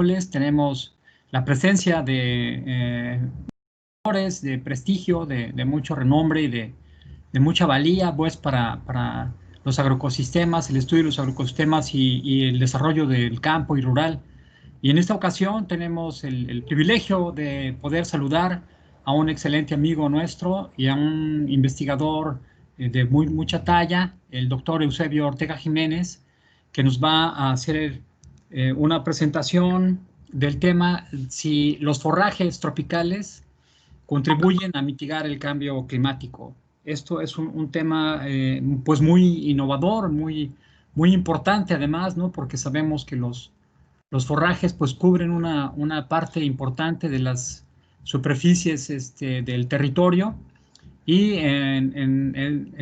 miércoles tenemos la presencia de de prestigio, de mucho renombre y de mucha valía, pues, para los agroecosistemas, el estudio de los agroecosistemas y el desarrollo del campo y rural. Y en esta ocasión tenemos el privilegio de poder saludar a un excelente amigo nuestro y a un investigador de mucha talla, el doctor Eusebio Ortega Jiménez, que nos va a hacer una presentación del tema si los forrajes tropicales contribuyen a mitigar el cambio climático. Esto es un tema pues muy innovador, muy importante además, ¿no? Porque sabemos que los forrajes pues cubren una parte importante de las superficies del territorio y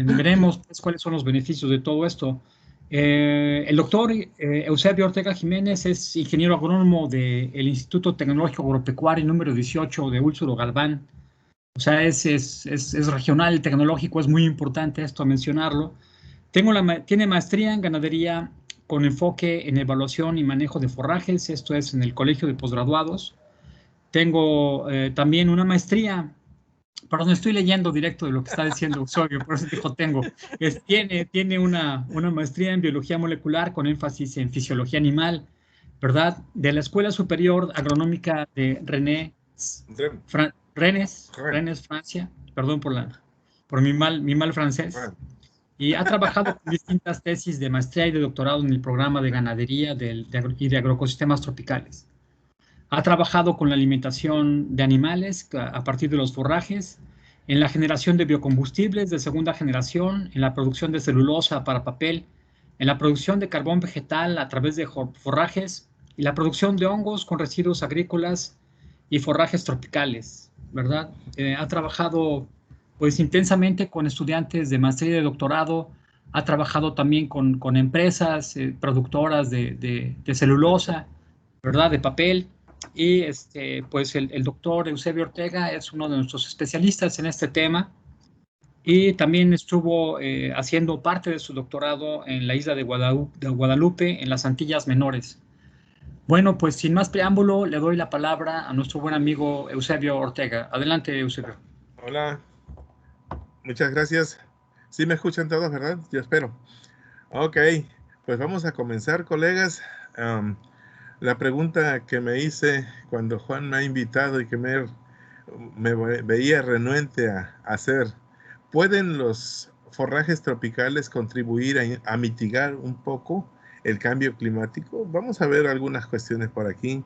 veremos pues, cuáles son los beneficios de todo esto. El doctor Eusebio Ortega Jiménez es ingeniero agrónomo del Instituto Tecnológico Agropecuario número 18 de Úlsulo Galván. O sea, es regional, tecnológico, es muy importante esto a mencionarlo. Tiene maestría en ganadería con enfoque en evaluación y manejo de forrajes, esto es en el Colegio de Posgraduados. Tengo también una maestría, perdón, estoy leyendo directo de lo que está diciendo Eusebio, por eso dijo tengo. Tiene una maestría en biología molecular con énfasis en fisiología animal, ¿verdad? De la Escuela Superior Agronómica de Rennes, Francia, perdón por mi mal francés. Y ha trabajado con distintas tesis de maestría y de doctorado en el programa de ganadería y de agroecosistemas tropicales. Ha trabajado con la alimentación de animales a partir de los forrajes, en la generación de biocombustibles de segunda generación, en la producción de celulosa para papel, en la producción de carbón vegetal a través de forrajes y la producción de hongos con residuos agrícolas y forrajes tropicales, ¿verdad? Ha trabajado pues intensamente con estudiantes de maestría y de doctorado, ha trabajado también con empresas productoras de celulosa, ¿verdad? De papel. Y pues el doctor Eusebio Ortega es uno de nuestros especialistas en este tema y también estuvo haciendo parte de su doctorado en la isla de Guadalupe, en las Antillas Menores. Bueno, pues sin más preámbulo, le doy la palabra a nuestro buen amigo Eusebio Ortega. Adelante, Eusebio. Hola, muchas gracias. Sí me escuchan todos, ¿verdad? Yo espero. Ok, pues vamos a comenzar, colegas. La pregunta que me hice cuando Juan me ha invitado y que me veía renuente a hacer, ¿pueden los forrajes tropicales contribuir a mitigar un poco el cambio climático? Vamos a ver algunas cuestiones por aquí,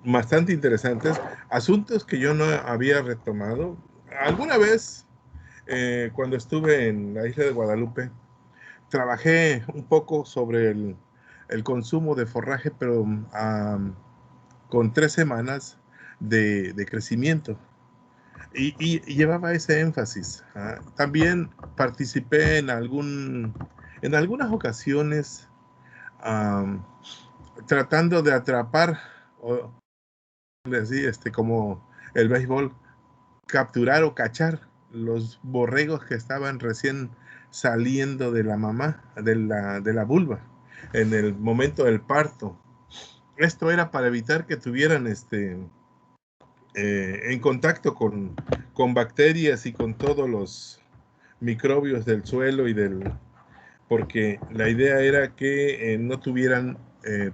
bastante interesantes, asuntos que yo no había retomado. Alguna vez, cuando estuve en la isla de Guadalupe, trabajé un poco sobre el consumo de forraje, pero con 3 semanas de crecimiento. Y llevaba ese énfasis. También participé en algunas ocasiones tratando de atrapar, o así, como el béisbol, capturar o cachar los borregos que estaban recién saliendo de la mamá, de la vulva, en el momento del parto. Esto era para evitar que tuvieran en contacto con bacterias y con todos los microbios del suelo porque la idea era que no tuvieran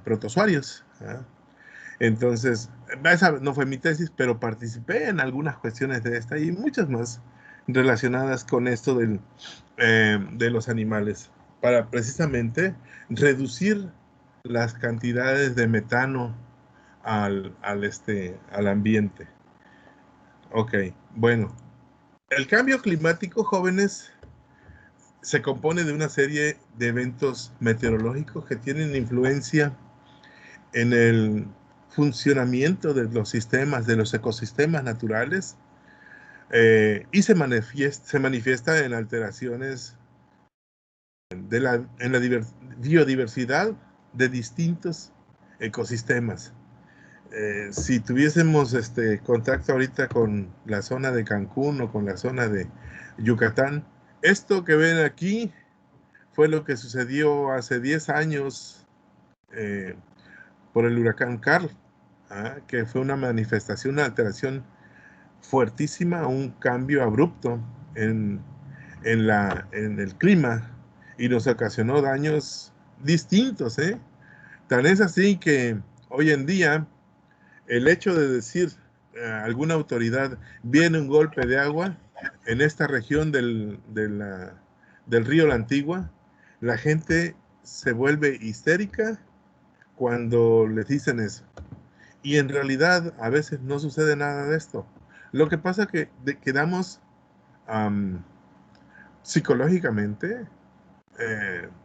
protozoarios. Entonces, esa no fue mi tesis, pero participé en algunas cuestiones de esta y muchas más relacionadas con esto de los animales, para precisamente reducir las cantidades de metano al ambiente. Ok, bueno. El cambio climático, jóvenes, se compone de una serie de eventos meteorológicos que tienen influencia en el funcionamiento de los sistemas, de los ecosistemas naturales, y se manifiesta en alteraciones en la biodiversidad de distintos ecosistemas. Si tuviésemos contacto ahorita con la zona de Cancún o con la zona de Yucatán, esto que ven aquí fue lo que sucedió hace 10 años por el huracán Karl. que fue una manifestación, una alteración fuertísima, un cambio abrupto en el clima y nos ocasionó daños distintos, ¿eh? Tan es así que hoy en día el hecho de decir a alguna autoridad viene un golpe de agua en esta región del río La Antigua, la gente se vuelve histérica cuando les dicen eso. Y en realidad a veces no sucede nada de esto. Lo que pasa es que quedamos psicológicamente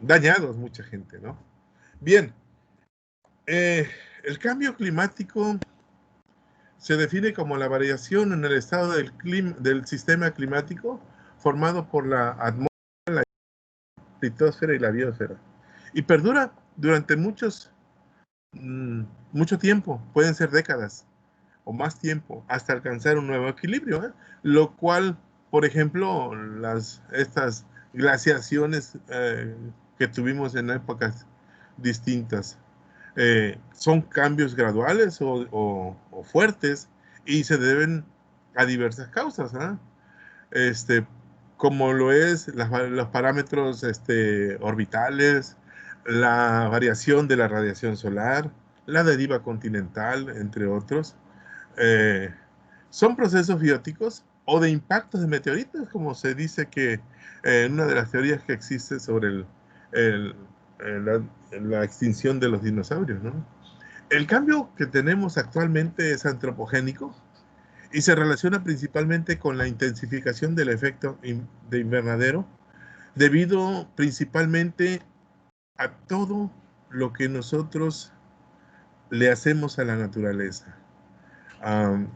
dañados mucha gente, ¿no? Bien, el cambio climático se define como la variación en el estado del sistema climático formado por la atmósfera, la litosfera y la biosfera. Y perdura durante mucho tiempo, pueden ser décadas o más tiempo, hasta alcanzar un nuevo equilibrio, ¿eh? Lo cual, por ejemplo, estas glaciaciones que tuvimos en épocas distintas, son cambios graduales o fuertes y se deben a diversas causas, ¿eh? Como lo es los parámetros orbitales, la variación de la radiación solar, la deriva continental, entre otros. Son procesos bióticos o de impactos de meteoritos, como se dice que una de las teorías que existe sobre el- la extinción de los dinosaurios, ¿no? El cambio que tenemos actualmente es antropogénico y se relaciona principalmente con la intensificación del efecto de invernadero, debido principalmente a todo lo que nosotros le hacemos a la naturaleza.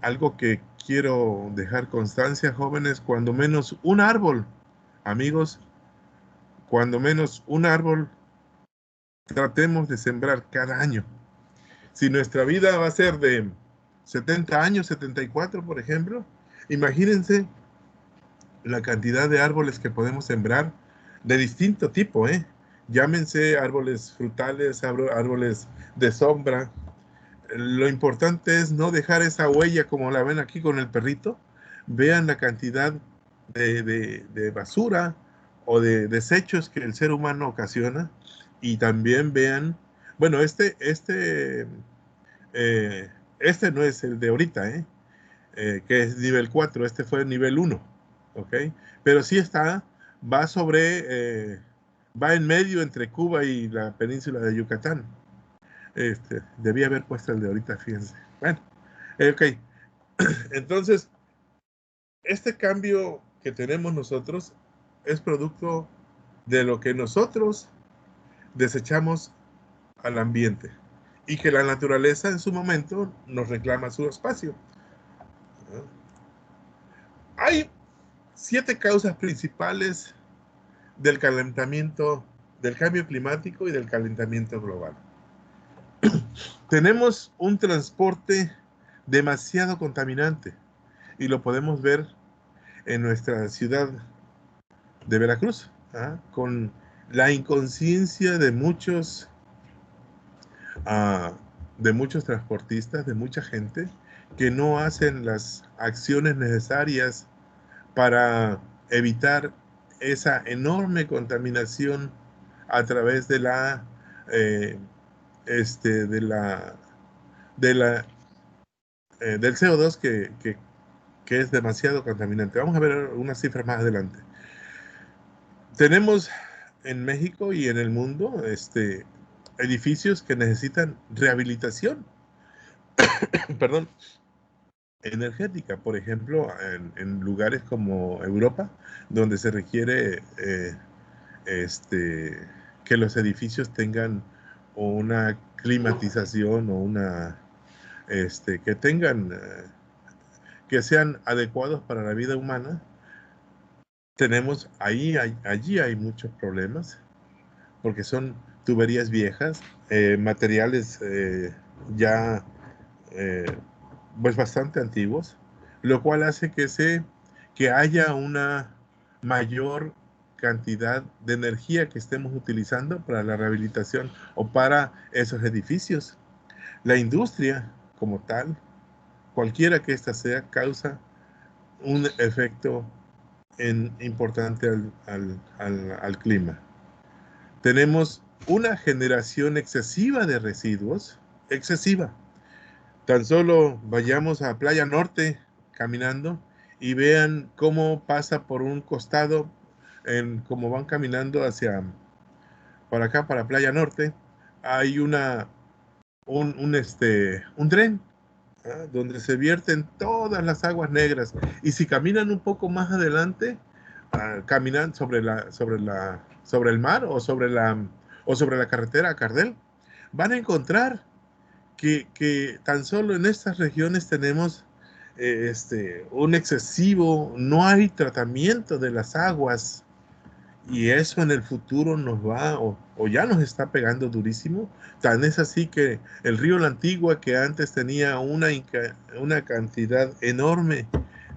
Algo que quiero dejar constancia, jóvenes, cuando menos un árbol, amigos, cuando menos un árbol tratemos de sembrar cada año. Si nuestra vida va a ser de 70 años, 74, por ejemplo, imagínense la cantidad de árboles que podemos sembrar de distinto tipo, ¿eh? Llámense árboles frutales, árboles de sombra. Lo importante es no dejar esa huella como la ven aquí con el perrito. Vean la cantidad de basura o de desechos que el ser humano ocasiona y también vean, bueno, este no es el de ahorita, que es nivel 4, este fue el nivel 1, ¿ok? Pero sí va va en medio entre Cuba y la península de Yucatán. Debía haber puesto el de ahorita, fíjense. Bueno, ok. Entonces, este cambio que tenemos nosotros es producto de lo que nosotros desechamos al ambiente y que la naturaleza en su momento nos reclama su espacio. Hay 7 causas principales del calentamiento, del cambio climático y del calentamiento global. Tenemos un transporte demasiado contaminante y lo podemos ver en nuestra ciudad de Veracruz, con la inconsciencia de muchos transportistas, de mucha gente que no hacen las acciones necesarias para evitar esa enorme contaminación a través de de la, de la, del CO2 que es demasiado contaminante. Vamos a ver unas cifras más adelante. Tenemos en México y en el mundo edificios que necesitan rehabilitación, perdón, energética, por ejemplo, en lugares como Europa, donde se requiere que los edificios tengan una climatización o que tengan, que sean adecuados para la vida humana. Allí hay muchos problemas, porque son tuberías viejas, materiales ya pues bastante antiguos, lo cual hace que haya una mayor cantidad de energía que estemos utilizando para la rehabilitación o para esos edificios. La industria como tal, cualquiera que ésta sea, causa un efecto importante al clima. Tenemos una generación excesiva de residuos, excesiva. Tan solo vayamos a Playa Norte caminando y vean cómo pasa por un costado, como van caminando para acá, para Playa Norte, hay un tren, donde se vierten todas las aguas negras. Y si caminan un poco más adelante, caminan sobre el mar o sobre la carretera a Cardel, van a encontrar que tan solo en estas regiones tenemos un excesivo, no hay tratamiento de las aguas, y eso en el futuro nos va o ya nos está pegando durísimo. Tan es así que el río La Antigua, que antes tenía una cantidad enorme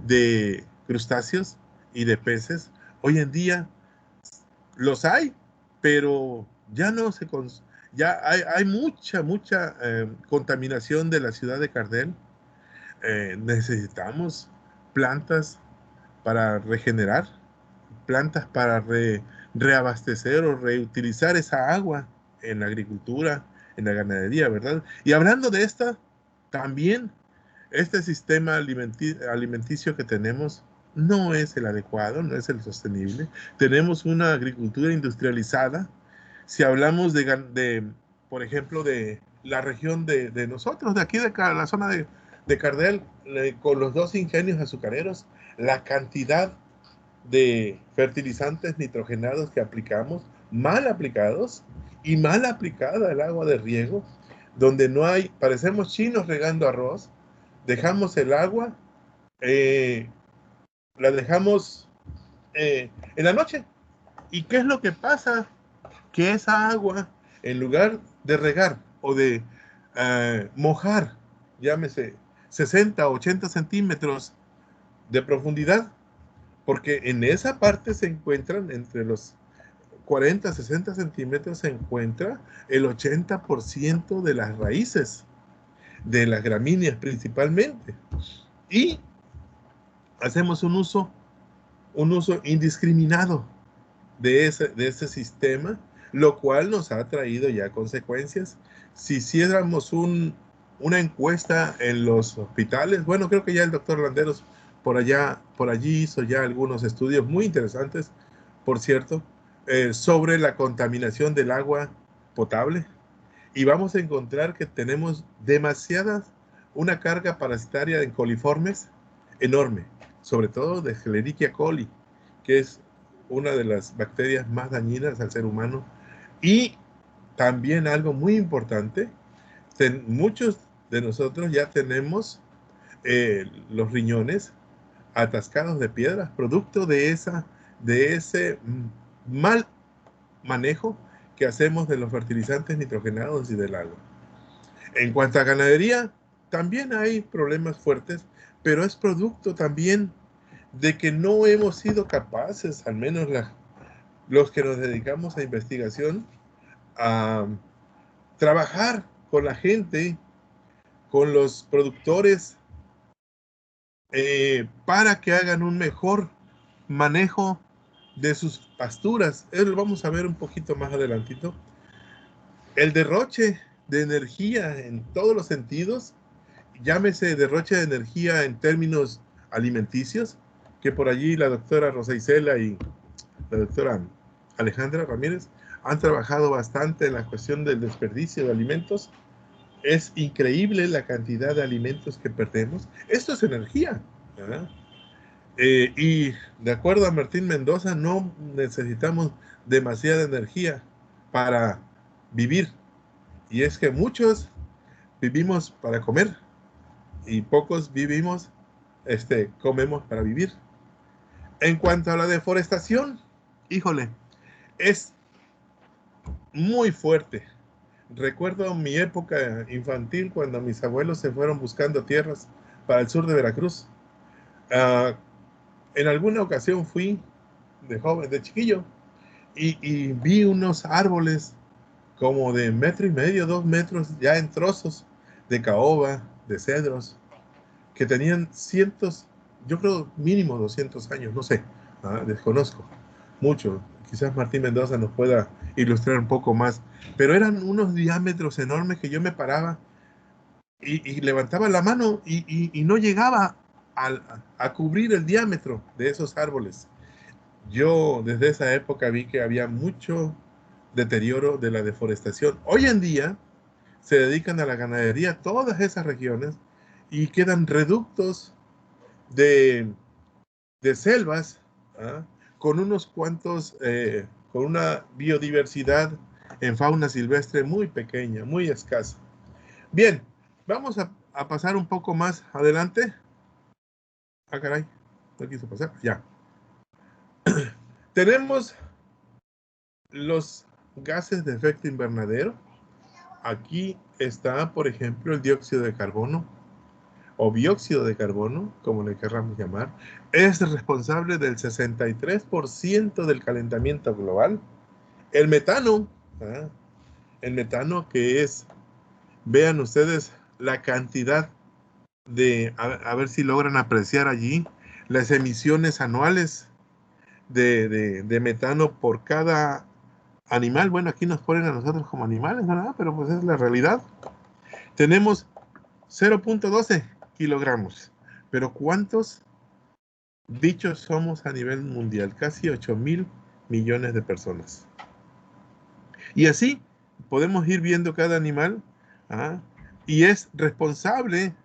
de crustáceos y de peces, hoy en día los hay, pero ya no se ya hay mucha contaminación de la ciudad de Cardel. Necesitamos plantas para regenerar, plantas para reabastecer o reutilizar esa agua en la agricultura, en la ganadería, ¿verdad? Y hablando de esta, también este sistema alimenticio que tenemos no es el adecuado, no es el sostenible. Tenemos una agricultura industrializada. Si hablamos por ejemplo, de la región de nosotros, de aquí de la zona de Cardel, con los 2 ingenios azucareros, la cantidad de fertilizantes nitrogenados que aplicamos, mal aplicados y mal aplicada el agua de riego, donde no hay, parecemos chinos regando arroz, dejamos el agua, la dejamos en la noche. ¿Y qué es lo que pasa? Que esa agua, en lugar de regar o de mojar, llámese 60 o 80 centímetros de profundidad, porque en esa parte se encuentran, entre los 40, 60 centímetros, se encuentra el 80% de las raíces, de las gramíneas principalmente. Y hacemos un uso indiscriminado de ese sistema, lo cual nos ha traído ya consecuencias. Si hiciéramos una encuesta en los hospitales, bueno, creo que ya el doctor Landeros por allí hizo ya algunos estudios muy interesantes, por cierto, sobre la contaminación del agua potable, y vamos a encontrar que tenemos una carga parasitaria en coliformes enorme, sobre todo de Escherichia coli, que es una de las bacterias más dañinas al ser humano. Y también algo muy importante, muchos de nosotros ya tenemos los riñones atascados de piedras, producto de ese mal manejo que hacemos de los fertilizantes nitrogenados y del agua. En cuanto a ganadería, también hay problemas fuertes, pero es producto también de que no hemos sido capaces, al menos los que nos dedicamos a investigación, a trabajar con la gente, con los productores, para que hagan un mejor manejo de sus pasturas. Lo vamos a ver un poquito más adelantito. El derroche de energía en todos los sentidos, llámese derroche de energía en términos alimenticios, que por allí la doctora Rosa Isela y la doctora Alejandra Ramírez han trabajado bastante en la cuestión del desperdicio de alimentos. Es increíble la cantidad de alimentos que perdemos. Esto es energía, ¿verdad? Y de acuerdo a Martín Mendoza, no necesitamos demasiada energía para vivir. Y es que muchos vivimos para comer y pocos comemos para vivir. En cuanto a la deforestación, híjole, es muy fuerte. Recuerdo mi época infantil cuando mis abuelos se fueron buscando tierras para el sur de Veracruz. En alguna ocasión fui de joven, de chiquillo, y vi unos árboles como de 1,5 metros, 2 metros, ya en trozos de caoba, de cedros que tenían cientos, yo creo mínimo 200 años, no sé, desconozco mucho. Quizás Martín Mendoza nos pueda ilustrar un poco más, pero eran unos diámetros enormes que yo me paraba y levantaba la mano y no llegaba a cubrir el diámetro de esos árboles. Yo desde esa época vi que había mucho deterioro de la deforestación. Hoy en día se dedican a la ganadería todas esas regiones y quedan reductos de, de selvas, ¿ah? Con unos cuantos, con una biodiversidad en fauna silvestre muy pequeña, muy escasa. Bien, vamos a pasar un poco más adelante. Ah, caray, no quiso pasar. Ya. Tenemos los gases de efecto invernadero. Aquí está, por ejemplo, el dióxido de carbono o dióxido de carbono, como le querramos llamar. Es responsable del 63% del calentamiento global. El metano, ¿ah? El metano que es, vean ustedes la cantidad a ver si logran apreciar allí las emisiones anuales de metano por cada animal. Bueno, aquí nos ponen a nosotros como animales, ¿verdad? Pero pues es la realidad. Tenemos 0.12 kilogramos. Pero ¿cuántos bichos somos a nivel mundial? Casi 8.000 millones de personas. Y así podemos ir viendo cada animal, ¿ah? Y es responsable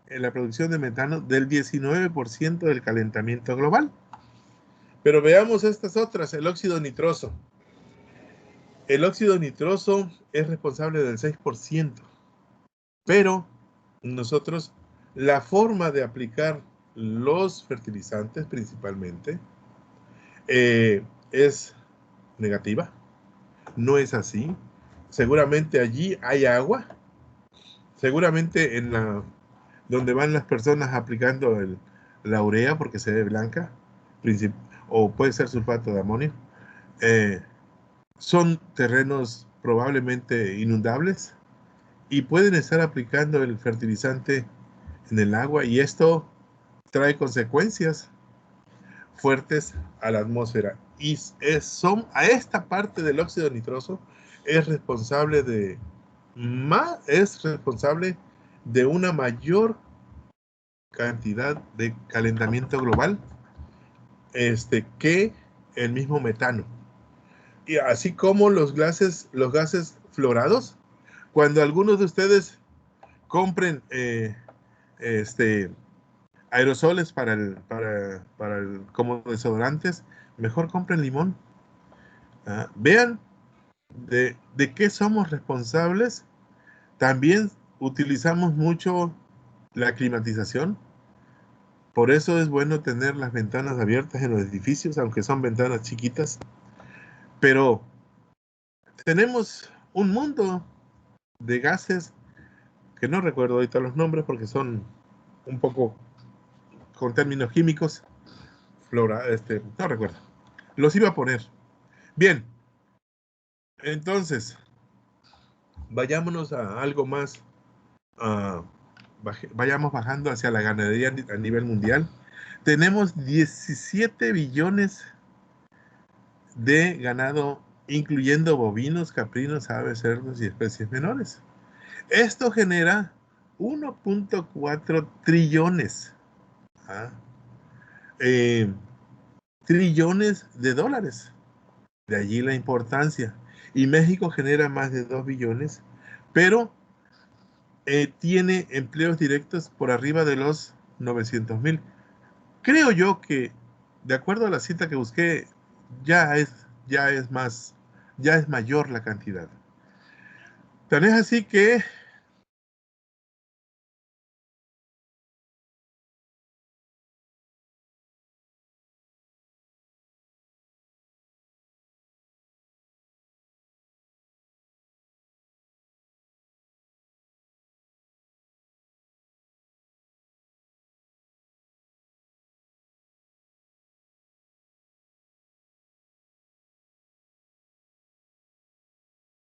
en la producción de metano del 19% del calentamiento global. Pero veamos estas otras, el óxido nitroso. El óxido nitroso es responsable del 6%, pero nosotros, la forma de aplicar los fertilizantes principalmente es negativa, no es así. Seguramente allí hay agua, seguramente donde van las personas aplicando la urea porque se ve blanca, o puede ser sulfato de amonio, eh, son terrenos probablemente inundables y pueden estar aplicando el fertilizante en el agua y esto trae consecuencias fuertes a la atmósfera. Y a esta parte del óxido nitroso es responsable de una mayor cantidad de calentamiento global que el mismo metano. Y así como los gases fluorados, cuando algunos de ustedes compren aerosoles como desodorantes, mejor compren limón. Vean de qué somos responsables. También utilizamos mucho la climatización. Por eso es bueno tener las ventanas abiertas en los edificios, aunque son ventanas chiquitas. Pero tenemos un mundo de gases que no recuerdo ahorita los nombres porque son un poco con términos químicos. No recuerdo. Los iba a poner. Bien, entonces, vayámonos a algo más. ah, Vayamos bajando hacia la ganadería a nivel mundial. Tenemos 17 billones de ganado, incluyendo bovinos, caprinos, aves, cerdos y especies menores. Esto genera 1.4 trillones. ¿Ah? eh, Trillones de dólares. De allí la importancia. Y México genera más de 2 billones, pero tiene empleos directos por arriba de los 900,000. Creo yo que, de acuerdo a la cita que busqué, ya es más, ya es mayor la cantidad. Tan es así que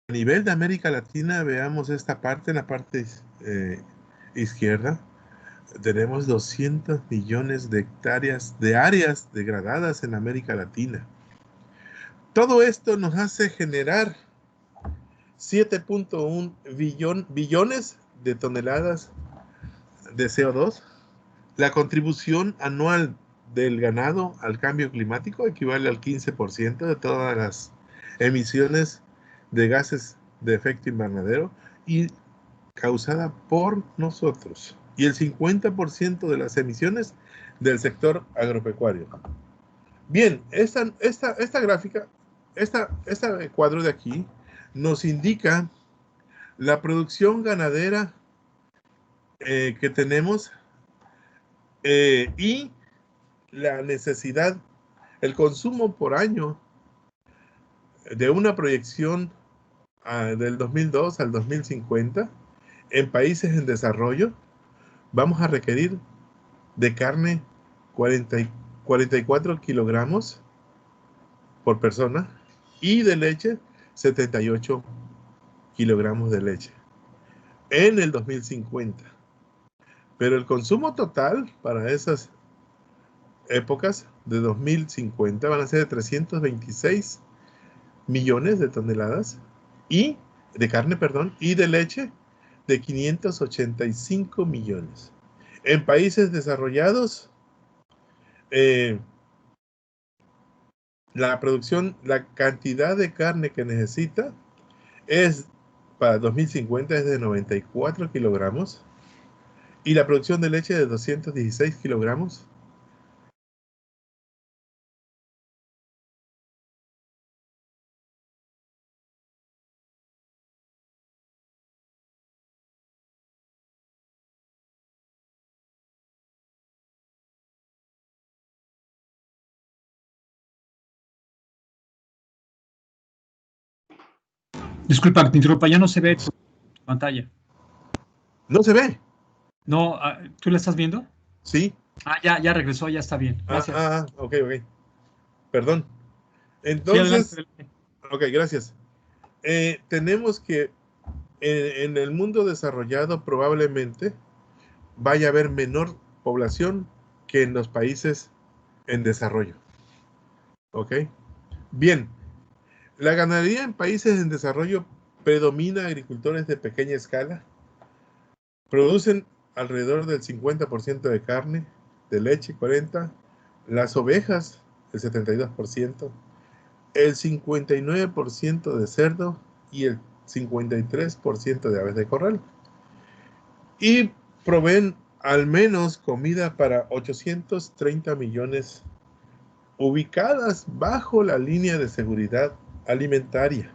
a nivel de América Latina, veamos esta parte, la parte izquierda, tenemos 200 millones de hectáreas de áreas degradadas en América Latina. Todo esto nos hace generar 7.1 billones de toneladas de CO2. La contribución anual del ganado al cambio climático equivale al 15% de todas las emisiones de gases de efecto invernadero y causada por nosotros. Y el 50% de las emisiones del sector agropecuario. Bien, esta gráfica, este cuadro de aquí nos indica la producción ganadera que tenemos y la necesidad, el consumo por año de una proyección del 2002 al 2050 en países en desarrollo. Vamos a requerir de carne 44 kilogramos por persona y de leche 78 kilogramos de leche en el 2050. Pero el consumo total para esas épocas de 2050 van a ser de 326 millones de toneladas y de carne, perdón, y de leche de 585 millones. En países desarrollados, la producción, la cantidad de carne que necesita es para 2050 es de 94 kilogramos y la producción de leche de 216 kilogramos. Disculpa que te interrumpa, ya no se ve tu pantalla. No se ve. No, ¿tú la estás viendo? Sí. Ya regresó, ya está bien. Gracias. Ok. Perdón. Sí, Entonces, adelante. ok, gracias. Tenemos que en el mundo desarrollado probablemente vaya a haber menor población que en los países en desarrollo. ¿Ok? Bien, la ganadería en países en desarrollo predomina agricultores de pequeña escala. Producen alrededor del 50% de carne, de leche 40%, las ovejas el 72%, el 59% de cerdo y el 53% de aves de corral. Y proveen al menos comida para 830 millones ubicadas bajo la línea de seguridad alimentaria.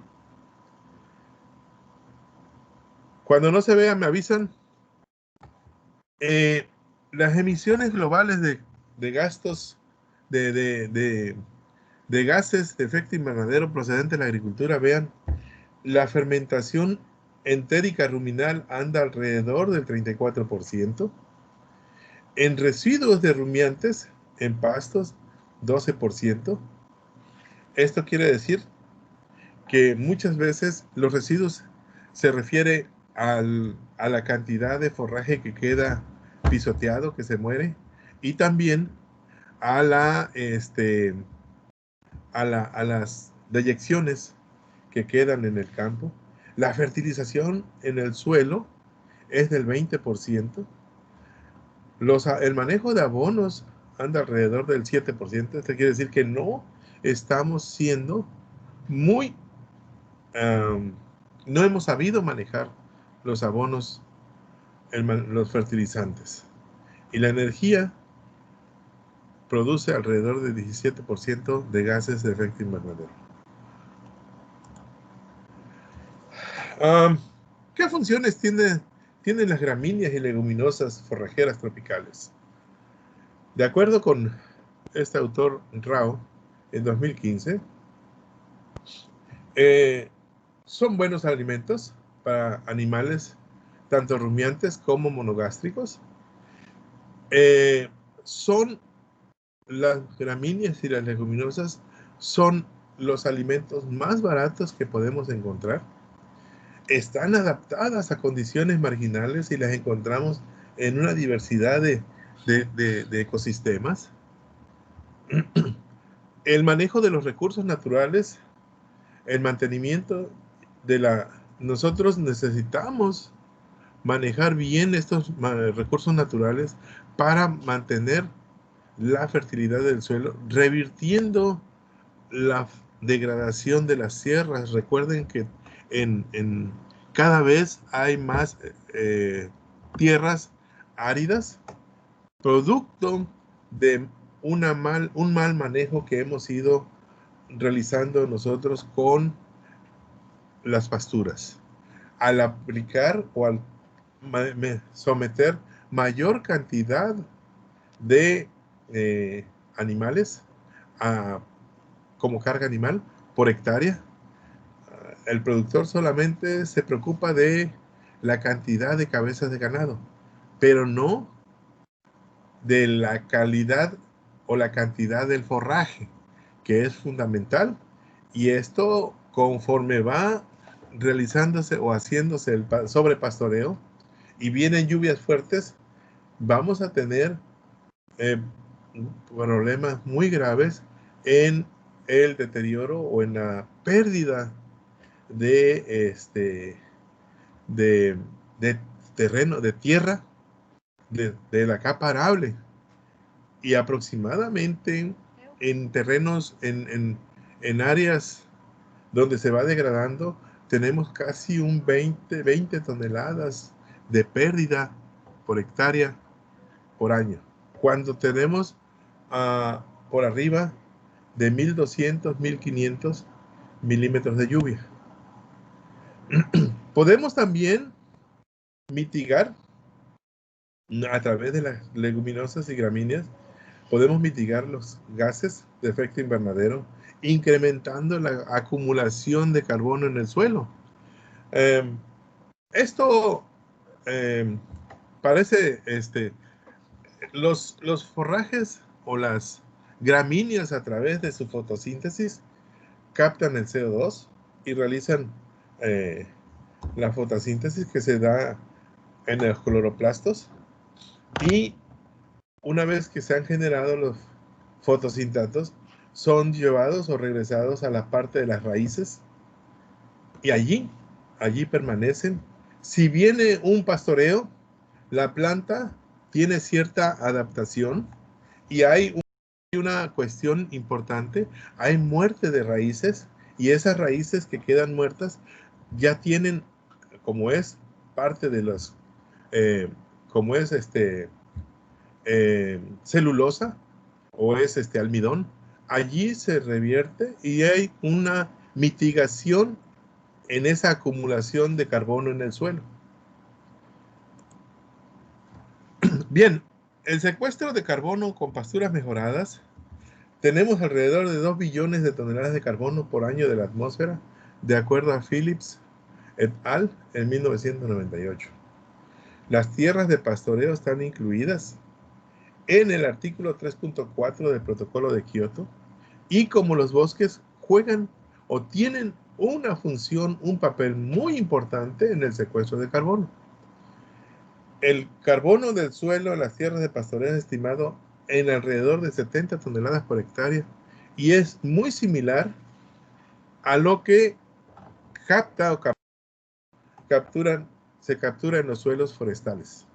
Cuando no se vea, me avisan. Las emisiones globales de gastos de gases de efecto invernadero procedente de la agricultura, vean, la fermentación entérica ruminal anda alrededor del 34%. En residuos de rumiantes, en pastos, 12%. Esto quiere decir que muchas veces los residuos se refiere a la cantidad de forraje que queda pisoteado, que se muere, y también a las deyecciones que quedan en el campo. La fertilización en el suelo es del 20%. El manejo de abonos anda alrededor del 7%. Esto quiere decir que no estamos siendo muy... no hemos sabido manejar los abonos, los fertilizantes. Y la energía produce alrededor del 17% de gases de efecto invernadero. ¿Qué funciones tienen las gramíneas y leguminosas forrajeras tropicales? De acuerdo con este autor Rao, en 2015, son buenos alimentos para animales, tanto rumiantes como monogástricos. Las gramíneas y las leguminosas son los alimentos más baratos que podemos encontrar. están adaptadas a condiciones marginales y las encontramos en una diversidad de ecosistemas. El manejo de los recursos naturales, el mantenimiento nosotros necesitamos manejar bien estos recursos naturales para mantener la fertilidad del suelo, revirtiendo la degradación de las sierras. Recuerden que cada vez hay más tierras áridas, producto de un mal manejo que hemos ido realizando nosotros con las pasturas. Al aplicar o al someter mayor cantidad de animales como carga animal por hectárea, el productor solamente se preocupa de la cantidad de cabezas de ganado, pero no de la calidad o la cantidad del forraje, que es fundamental. Y esto, conforme va realizándose o haciéndose el sobrepastoreo y vienen lluvias fuertes, vamos a tener problemas muy graves en el deterioro o en la pérdida de terreno, de tierra, de la capa arable. Y aproximadamente en terrenos, en áreas donde se va degradando, tenemos casi un 20 toneladas de pérdida por hectárea por año, cuando tenemos por arriba de 1.200, 1.500 milímetros de lluvia. Podemos también mitigar a través de las leguminosas y gramíneas, podemos mitigar los gases de efecto invernadero, incrementando la acumulación de carbono en el suelo. Esto parece, los forrajes o las gramíneas, a través de su fotosíntesis, captan el CO2 y realizan la fotosíntesis que se da en los cloroplastos, y una vez que se han generado los fotosintatos, son llevados o regresados a la parte de las raíces, y allí permanecen. Si viene un pastoreo, la planta tiene cierta adaptación, y hay una cuestión importante: hay muerte de raíces, y esas raíces que quedan muertas ya tienen, como es parte de los como es celulosa o es almidón, allí se revierte y hay una mitigación en esa acumulación de carbono en el suelo. Bien, el secuestro de carbono con pasturas mejoradas, tenemos alrededor de 2 billones de toneladas de carbono por año de la atmósfera, de acuerdo a Phillips et al. En 1998. Las tierras de pastoreo están incluidas en el artículo 3.4 del Protocolo de Kioto, y como los bosques juegan o tienen una función, un papel muy importante en el secuestro de carbono. El carbono del suelo en las tierras de pastoreo es estimado en alrededor de 70 toneladas por hectárea, y es muy similar a lo que se captura en los suelos forestales.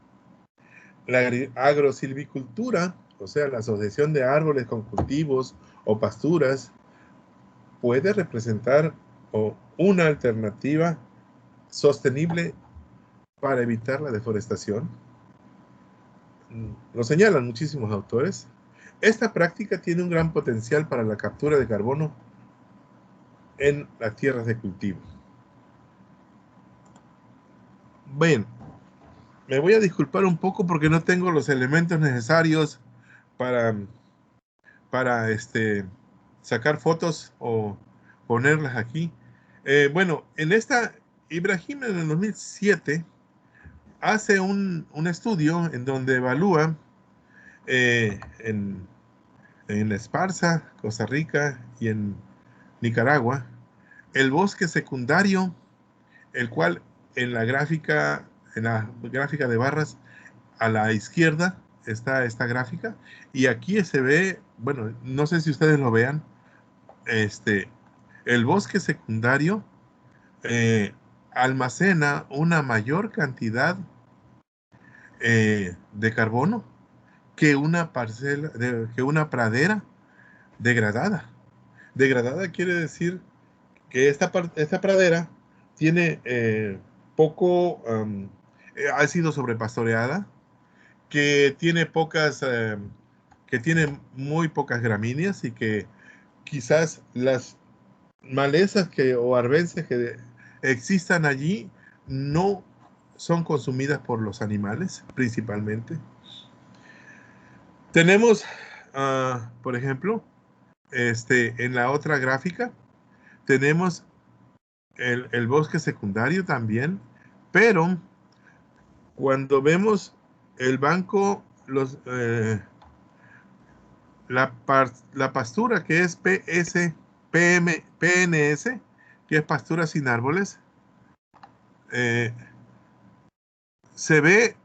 La agrosilvicultura, o sea, la asociación de árboles con cultivos o pasturas, puede representar una alternativa sostenible para evitar la deforestación. Lo señalan muchísimos autores. Esta práctica tiene un gran potencial para la captura de carbono en las tierras de cultivo. Bien, me voy a disculpar un poco porque no tengo los elementos necesarios para sacar fotos o ponerlas aquí. Bueno, Ibrahim en el 2007 hace un estudio en donde evalúa en Esparza, Costa Rica, y en Nicaragua, el bosque secundario el cual en la gráfica de barras a la izquierda está esta gráfica, y aquí se ve, bueno, no sé si ustedes lo vean, el bosque secundario almacena una mayor cantidad de carbono que una parcela, que una pradera degradada. Degradada quiere decir que esta pradera tiene ha sido sobrepastoreada, que tiene que tiene muy pocas gramíneas, y que quizás las malezas o arbences que existan allí no son consumidas por los animales principalmente. Tenemos, por ejemplo, en la otra gráfica, tenemos el bosque secundario también, pero cuando vemos el banco, la pastura que es PNS, que es pastura sin árboles, se ve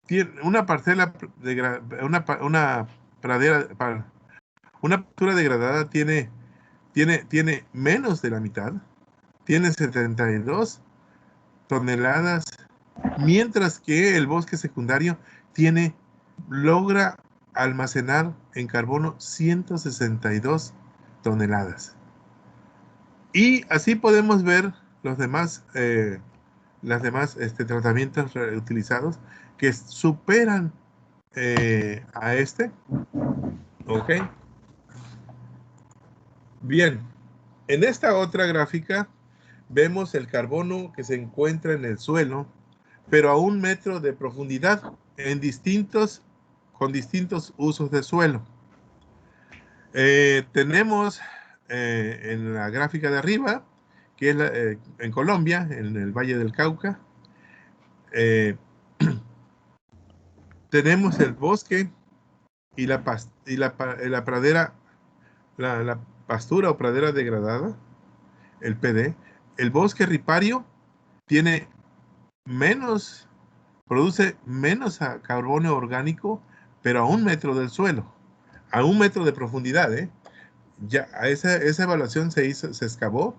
tiene una parcela de una pradera, una pastura degradada tiene menos de la mitad, tiene 72 toneladas, mientras que el bosque secundario logra almacenar en carbono 162 toneladas. Y así podemos ver los demás, tratamientos utilizados que superan a ¿ok? Bien, en esta otra gráfica vemos el carbono que se encuentra en el suelo, pero a 1 metro de profundidad, con distintos usos de suelo. Tenemos en la gráfica de arriba, que es en Colombia, en el Valle del Cauca, tenemos el bosque y la pradera, la pastura o pradera degradada, el PD. El bosque ripario produce menos carbono orgánico, pero a 1 metro del suelo, a 1 metro de profundidad. Ya a esa evaluación se excavó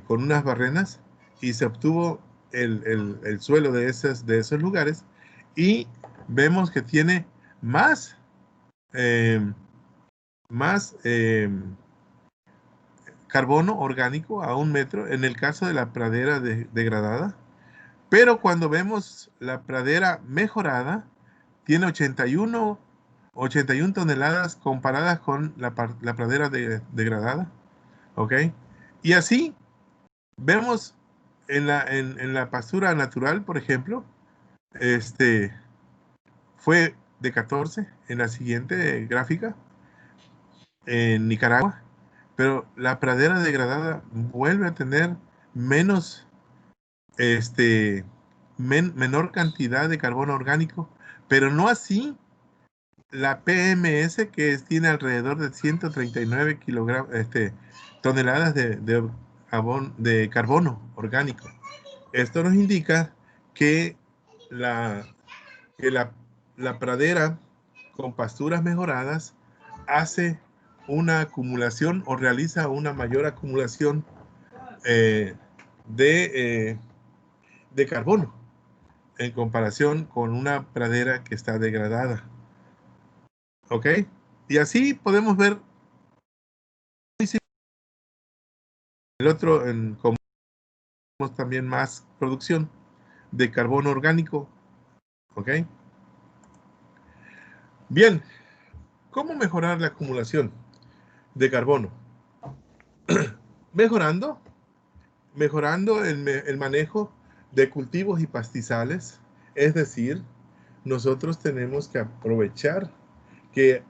con unas barrenas, y se obtuvo el suelo de esos lugares, y vemos que tiene más carbono orgánico a 1 metro en el caso de la pradera degradada. Pero cuando vemos la pradera mejorada, tiene 81 toneladas comparadas con la pradera degradada. ¿Ok? Y así vemos en la pastura natural, por ejemplo, fue de 14 en la siguiente gráfica, en Nicaragua, pero la pradera degradada vuelve a tener menor cantidad de carbono orgánico, pero no así la PMS, que tiene alrededor de 139 toneladas de carbono orgánico. Esto nos indica que la pradera con pasturas mejoradas hace una acumulación, o realiza una mayor acumulación de carbono en comparación con una pradera que está degradada. ¿Ok? Y así podemos ver el otro, como también más producción de carbono orgánico. ¿Ok? Bien, ¿cómo mejorar la acumulación de carbono? Mejorando el manejo de cultivos y pastizales. Es decir, nosotros tenemos que aprovechar que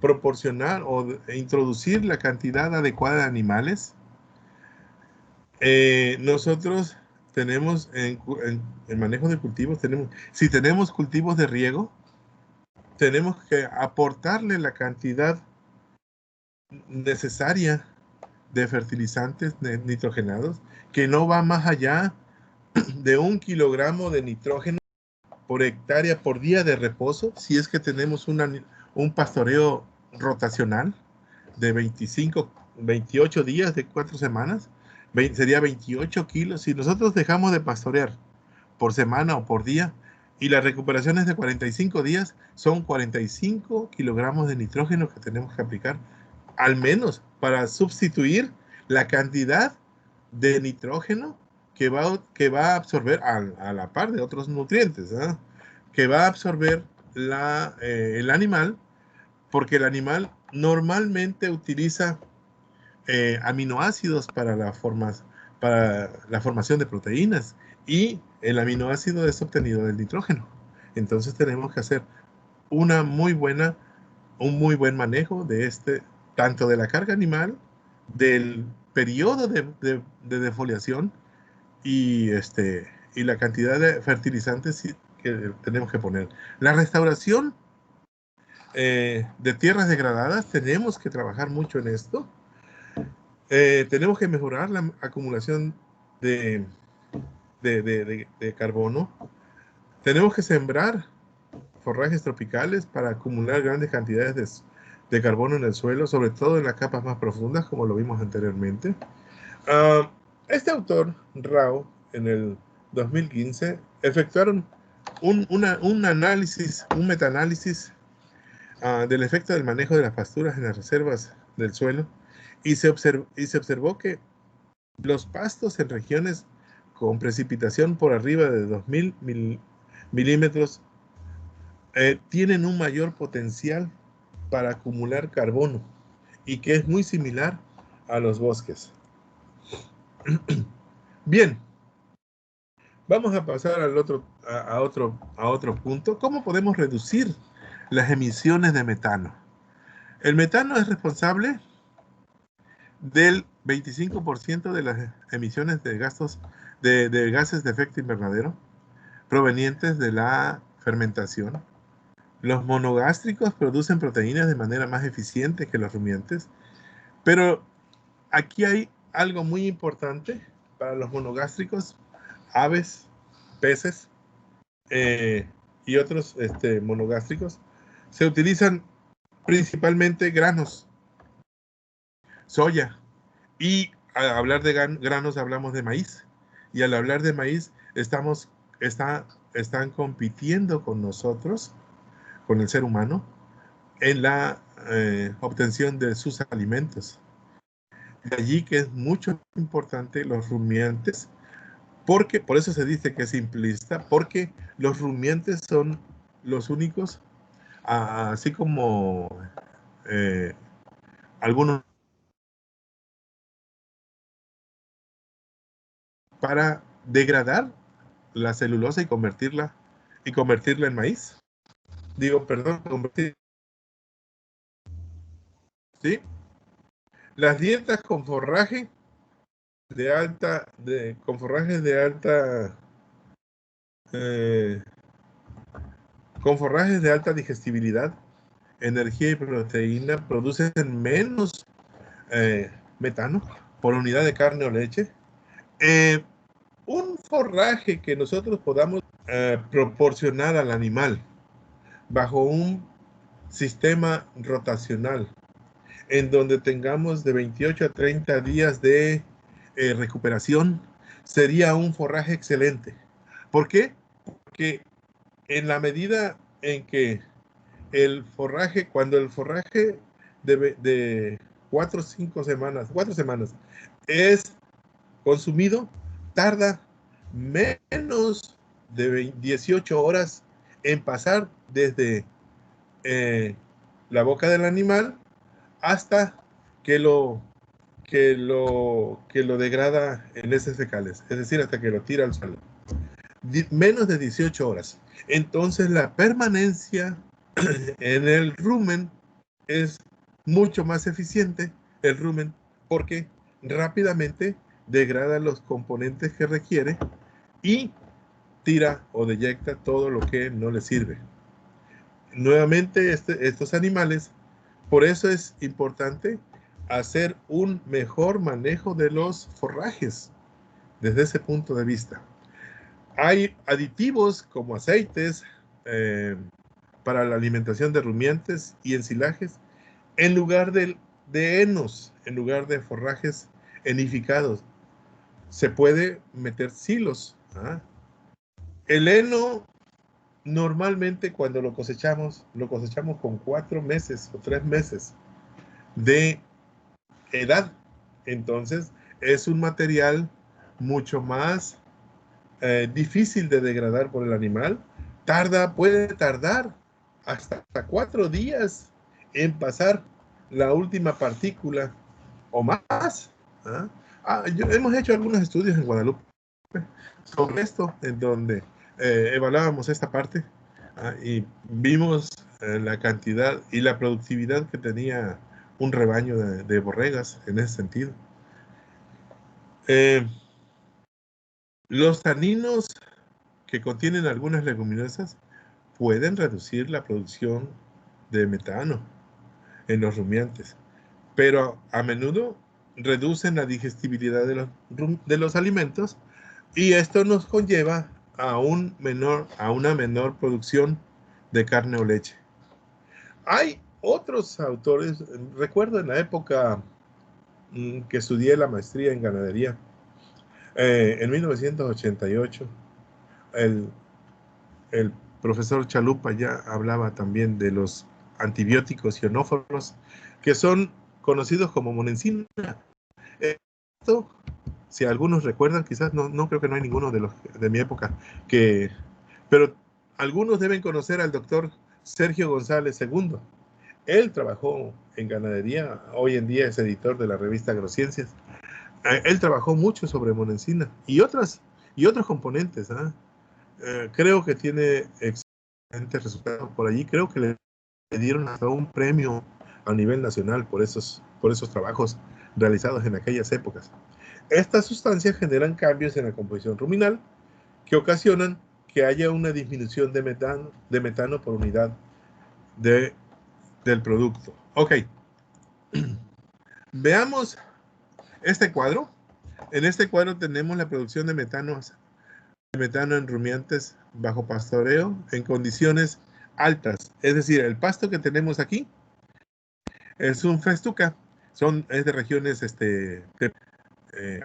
proporcionar o introducir la cantidad adecuada de animales. Nosotros tenemos en manejo de cultivos, si tenemos cultivos de riego, tenemos que aportarle la cantidad necesaria de fertilizantes nitrogenados que no va más allá de 1 kilogramo de nitrógeno por hectárea por día de reposo, si es que tenemos un pastoreo rotacional de 28 días de 4 semanas, sería 28 kilos. Si nosotros dejamos de pastorear por semana o por día, y la recuperación es de 45 días, son 45 kilogramos de nitrógeno que tenemos que aplicar, al menos para sustituir la cantidad de nitrógeno que va a absorber a la par de otros nutrientes, ¿eh? Que va a absorber el animal, porque el animal normalmente utiliza aminoácidos para la formación de proteínas, y el aminoácido es obtenido del nitrógeno. Entonces tenemos que hacer un muy buen manejo de tanto de la carga animal, del periodo de defoliación y la cantidad de fertilizantes que tenemos que poner. La restauración de tierras degradadas, tenemos que trabajar mucho en esto. Tenemos que mejorar la acumulación de carbono. Tenemos que sembrar forrajes tropicales para acumular grandes cantidades de carbono en el suelo, sobre todo en las capas más profundas, como lo vimos anteriormente. Este autor, Rao, en el 2015, efectuaron un análisis, un metaanálisis del efecto del manejo de las pasturas en las reservas del suelo, y se observó que los pastos en regiones con precipitación por arriba de 2000 milímetros tienen un mayor potencial para acumular carbono, y que es muy similar a los bosques. Bien, vamos a pasar a otro punto. ¿Cómo podemos reducir las emisiones de metano? El metano es responsable del 25% de las emisiones de gases de efecto invernadero provenientes de la fermentación. Los monogástricos producen proteínas de manera más eficiente que los rumiantes, pero aquí hay algo muy importante para los monogástricos: aves, peces y otros monogástricos. Se utilizan principalmente granos, soya, y al hablar de granos hablamos de maíz, y al hablar de maíz están compitiendo con nosotros, con el ser humano, en la obtención de sus alimentos. De allí que es mucho importante los rumiantes, porque por eso se dice que es simplista, porque los rumiantes son los únicos, así como algunos, para degradar la celulosa y convertirla en maíz. ¿Sí? Las dietas con forrajes de alta digestibilidad, energía y proteína producen menos metano por unidad de carne o leche. Un forraje que nosotros podamos proporcionar al animal bajo un sistema rotacional, en donde tengamos de 28 a 30 días de recuperación, sería un forraje excelente. ¿Por qué? Porque en la medida en que cuando el forraje de 4 semanas es consumido, tarda menos de 18 horas en pasar desde la boca del animal hasta que lo degrada en heces fecales, es decir, hasta que lo tira al suelo. Menos de 18 horas. Entonces la permanencia en el rumen es mucho más eficiente, el rumen, porque rápidamente degrada los componentes que requiere y tira o deyecta todo lo que no le sirve. Nuevamente, estos animales, por eso es importante hacer un mejor manejo de los forrajes desde ese punto de vista. Hay aditivos como aceites para la alimentación de rumiantes y ensilajes en lugar de henos, en lugar de forrajes enificados. Se puede meter silos. El heno, normalmente cuando lo cosechamos con 4 meses o 3 meses de edad. Entonces, es un material mucho más difícil de degradar por el animal. Puede tardar hasta 4 días en pasar la última partícula o más. Hemos hecho algunos estudios en Guadalupe sobre esto, en donde evaluábamos esta parte y vimos la cantidad y la productividad que tenía un rebaño de borregas en ese sentido. Los taninos que contienen algunas leguminosas pueden reducir la producción de metano en los rumiantes, pero a menudo reducen la digestibilidad de los alimentos y esto nos conlleva a una menor producción de carne o leche. Hay otros autores, recuerdo en la época que estudié la maestría en ganadería, en 1988, el profesor Chalupa ya hablaba también de los antibióticos ionóforos, que son conocidos como monensina. Esto, si algunos recuerdan, quizás no creo que no hay ninguno de mi época, pero algunos deben conocer al doctor Sergio González II. Él trabajó en ganadería, hoy en día es editor de la revista Agrociencias. Él trabajó mucho sobre monensina y otros componentes. Creo que tiene excelentes resultados por allí. Creo que le dieron hasta un premio a nivel nacional por esos trabajos realizados en aquellas épocas. Estas sustancias generan cambios en la composición ruminal que ocasionan que haya una disminución de metano por unidad del producto. Ok. Veamos este cuadro. En este cuadro tenemos la producción de metano en rumiantes bajo pastoreo en condiciones altas. Es decir, el pasto que tenemos aquí es un festuca. Es de regiones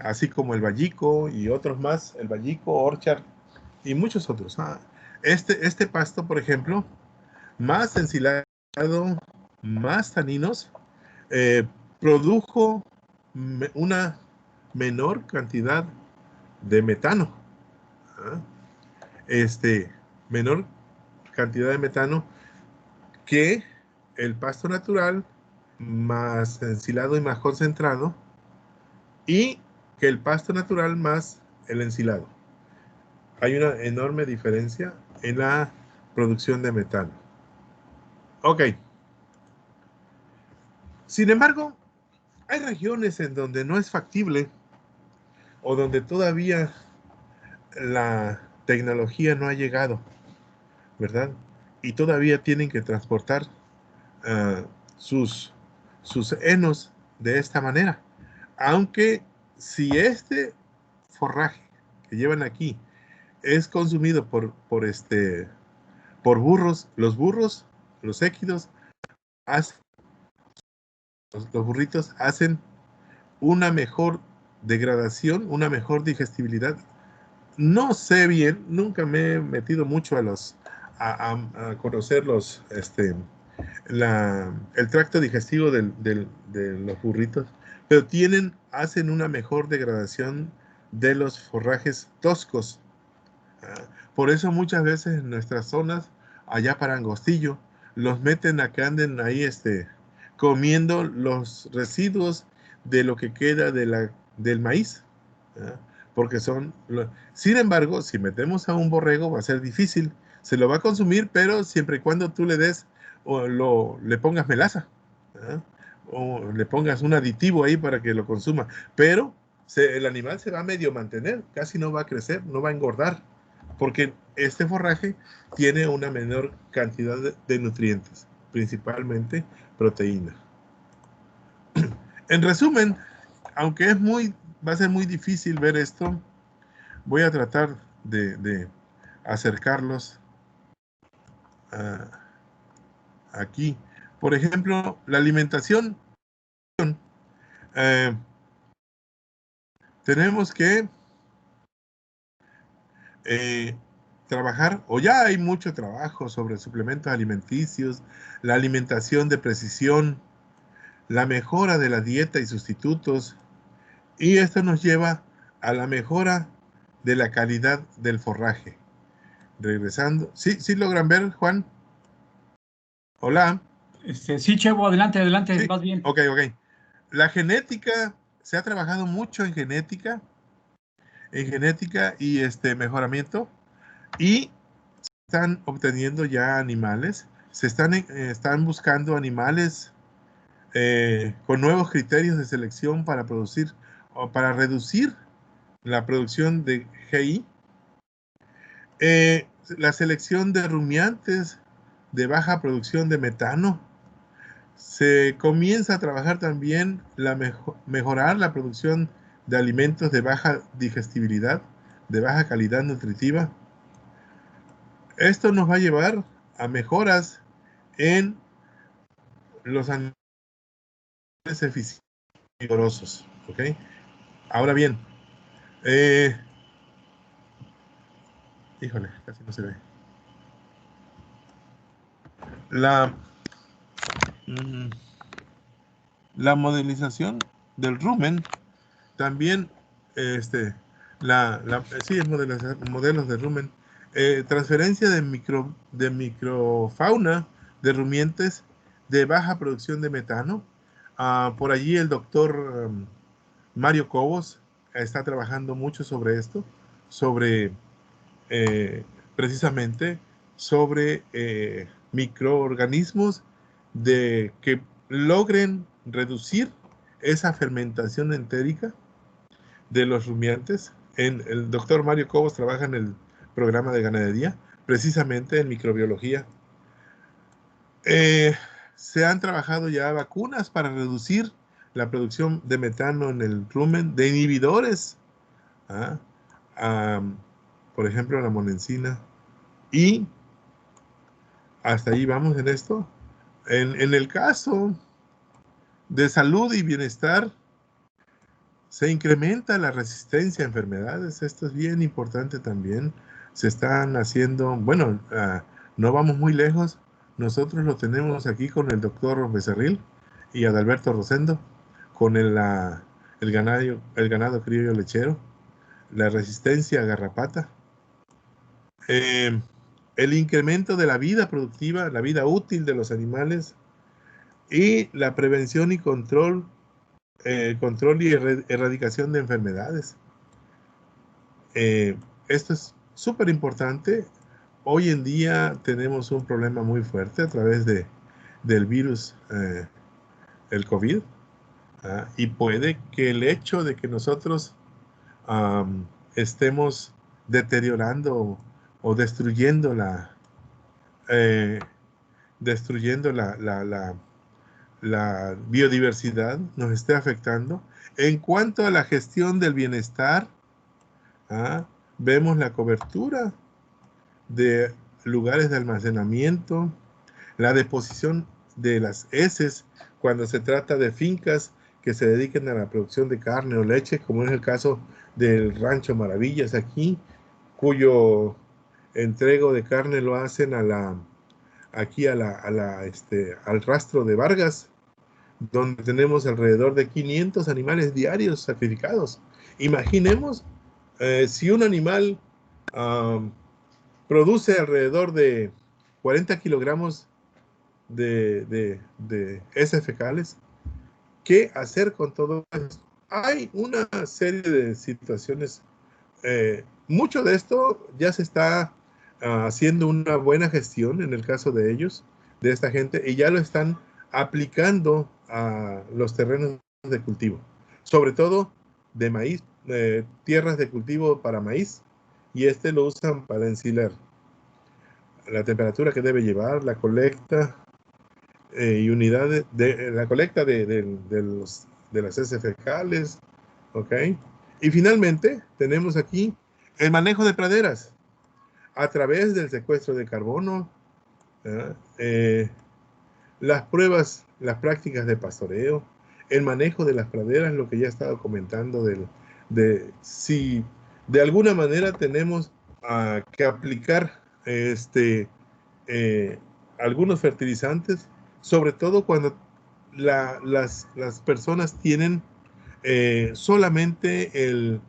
así como el Vallico y otros más, el Vallico, Orchard y muchos otros. Este pasto, por ejemplo, más ensilado, más taninos, produjo una menor cantidad de metano. Menor cantidad de metano que el pasto natural más ensilado y más concentrado, y que el pasto natural más el ensilado. Hay una enorme diferencia en la producción de metano. Ok. Sin embargo, hay regiones en donde no es factible o donde todavía la tecnología no ha llegado, ¿verdad? Y todavía tienen que transportar sus henos de esta manera. Aunque si este forraje que llevan aquí es consumido por burros, los équidos, los burritos hacen una mejor degradación, una mejor digestibilidad. No sé bien, nunca me he metido mucho a conocer el tracto digestivo de los burritos, pero hacen una mejor degradación de los forrajes toscos. Por eso muchas veces en nuestras zonas, allá para Angostillo, los meten a que anden ahí comiendo los residuos de lo que queda del maíz. Porque sin embargo, si metemos a un borrego va a ser difícil, se lo va a consumir, pero siempre y cuando tú le des o le pongas melaza, o le pongas un aditivo ahí para que lo consuma, pero el animal se va a medio mantener, casi no va a crecer, no va a engordar, porque este forraje tiene una menor cantidad de nutrientes, principalmente proteína. En resumen, aunque va a ser muy difícil ver esto, voy a tratar de acercarlos aquí. Por ejemplo, la alimentación. eh, tenemos que trabajar, o ya hay mucho trabajo sobre suplementos alimenticios, la alimentación de precisión, la mejora de la dieta y sustitutos, y esto nos lleva a la mejora de la calidad del forraje. Regresando, ¿sí logran ver, Juan? Hola. Sí, Chevo, adelante, adelante, Sí, vas bien. ok. La genética, se ha trabajado mucho en genética y mejoramiento, y están obteniendo ya animales, están buscando animales con nuevos criterios de selección para producir o para reducir la producción de GI. La selección de rumiantes de baja producción de metano. Se comienza a trabajar también mejorar la producción de alimentos de baja digestibilidad, de baja calidad nutritiva. Esto nos va a llevar a mejoras en los animales eficientes y vigorosos. ¿Ok? Ahora bien, híjole, casi no se ve. La, la modelización del rumen también, sí, es modelos de rumen, transferencia de microfauna de rumiantes de baja producción de metano. Por allí el doctor Mario Cobos está trabajando mucho sobre esto, sobre precisamente sobre microorganismos que logren reducir esa fermentación entérica de los rumiantes. El doctor Mario Cobos trabaja en el programa de ganadería, precisamente en microbiología. Se han trabajado ya vacunas para reducir la producción de metano en el rumen, de inhibidores, por ejemplo, la monensina. Y hasta ahí vamos en esto. En el caso de salud y bienestar, se incrementa la resistencia a enfermedades. Esto es bien importante también. Se están haciendo, bueno, no vamos muy lejos. Nosotros lo tenemos aquí con el doctor Becerril y Adalberto Rosendo, con el ganado criollo lechero, la resistencia a garrapata, el incremento de la vida productiva, la vida útil de los animales, y la prevención y control y erradicación de enfermedades. Esto es súper importante. Hoy en día tenemos un problema muy fuerte a través del virus, el COVID, y puede que el hecho de que nosotros estemos deteriorando o destruyendo la biodiversidad, nos esté afectando. En cuanto a la gestión del bienestar, vemos la cobertura de lugares de almacenamiento, la deposición de las heces cuando se trata de fincas que se dediquen a la producción de carne o leche, como es el caso del Rancho Maravillas aquí, cuyo entrego de carne lo hacen al rastro de Vargas, donde tenemos alrededor de 500 animales diarios sacrificados. Imaginemos si un animal produce alrededor de 40 kilogramos de heces fecales. ¿Qué hacer con todo esto? Hay una serie de situaciones. Mucho de esto ya se está haciendo una buena gestión en el caso de ellos, de esta gente, y ya lo están aplicando a los terrenos de cultivo, sobre todo de maíz, tierras de cultivo para maíz, y lo usan para ensilar. La temperatura que debe llevar, la colecta y unidades de la colecta de de las heces fecales, ¿ok? Y finalmente tenemos aquí el manejo de praderas a través del secuestro de carbono, las pruebas, las prácticas de pastoreo, el manejo de las praderas, lo que ya he estado comentando, de si de alguna manera tenemos que aplicar algunos fertilizantes, sobre todo cuando las personas tienen solamente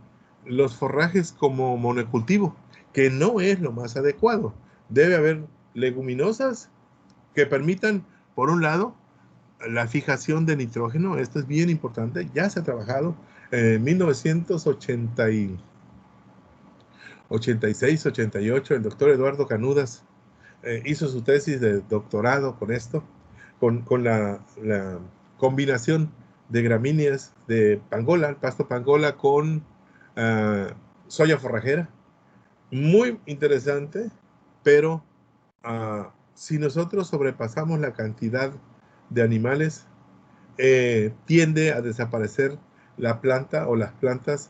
los forrajes como monocultivo, que no es lo más adecuado. Debe haber leguminosas que permitan, por un lado, la fijación de nitrógeno. Esto es bien importante. Ya se ha trabajado en 1986, 88. El doctor Eduardo Canudas hizo su tesis de doctorado con esto, con la combinación de gramíneas de pangola, el pasto pangola con soya forrajera. Muy interesante, pero si nosotros sobrepasamos la cantidad de animales, tiende a desaparecer la planta o las plantas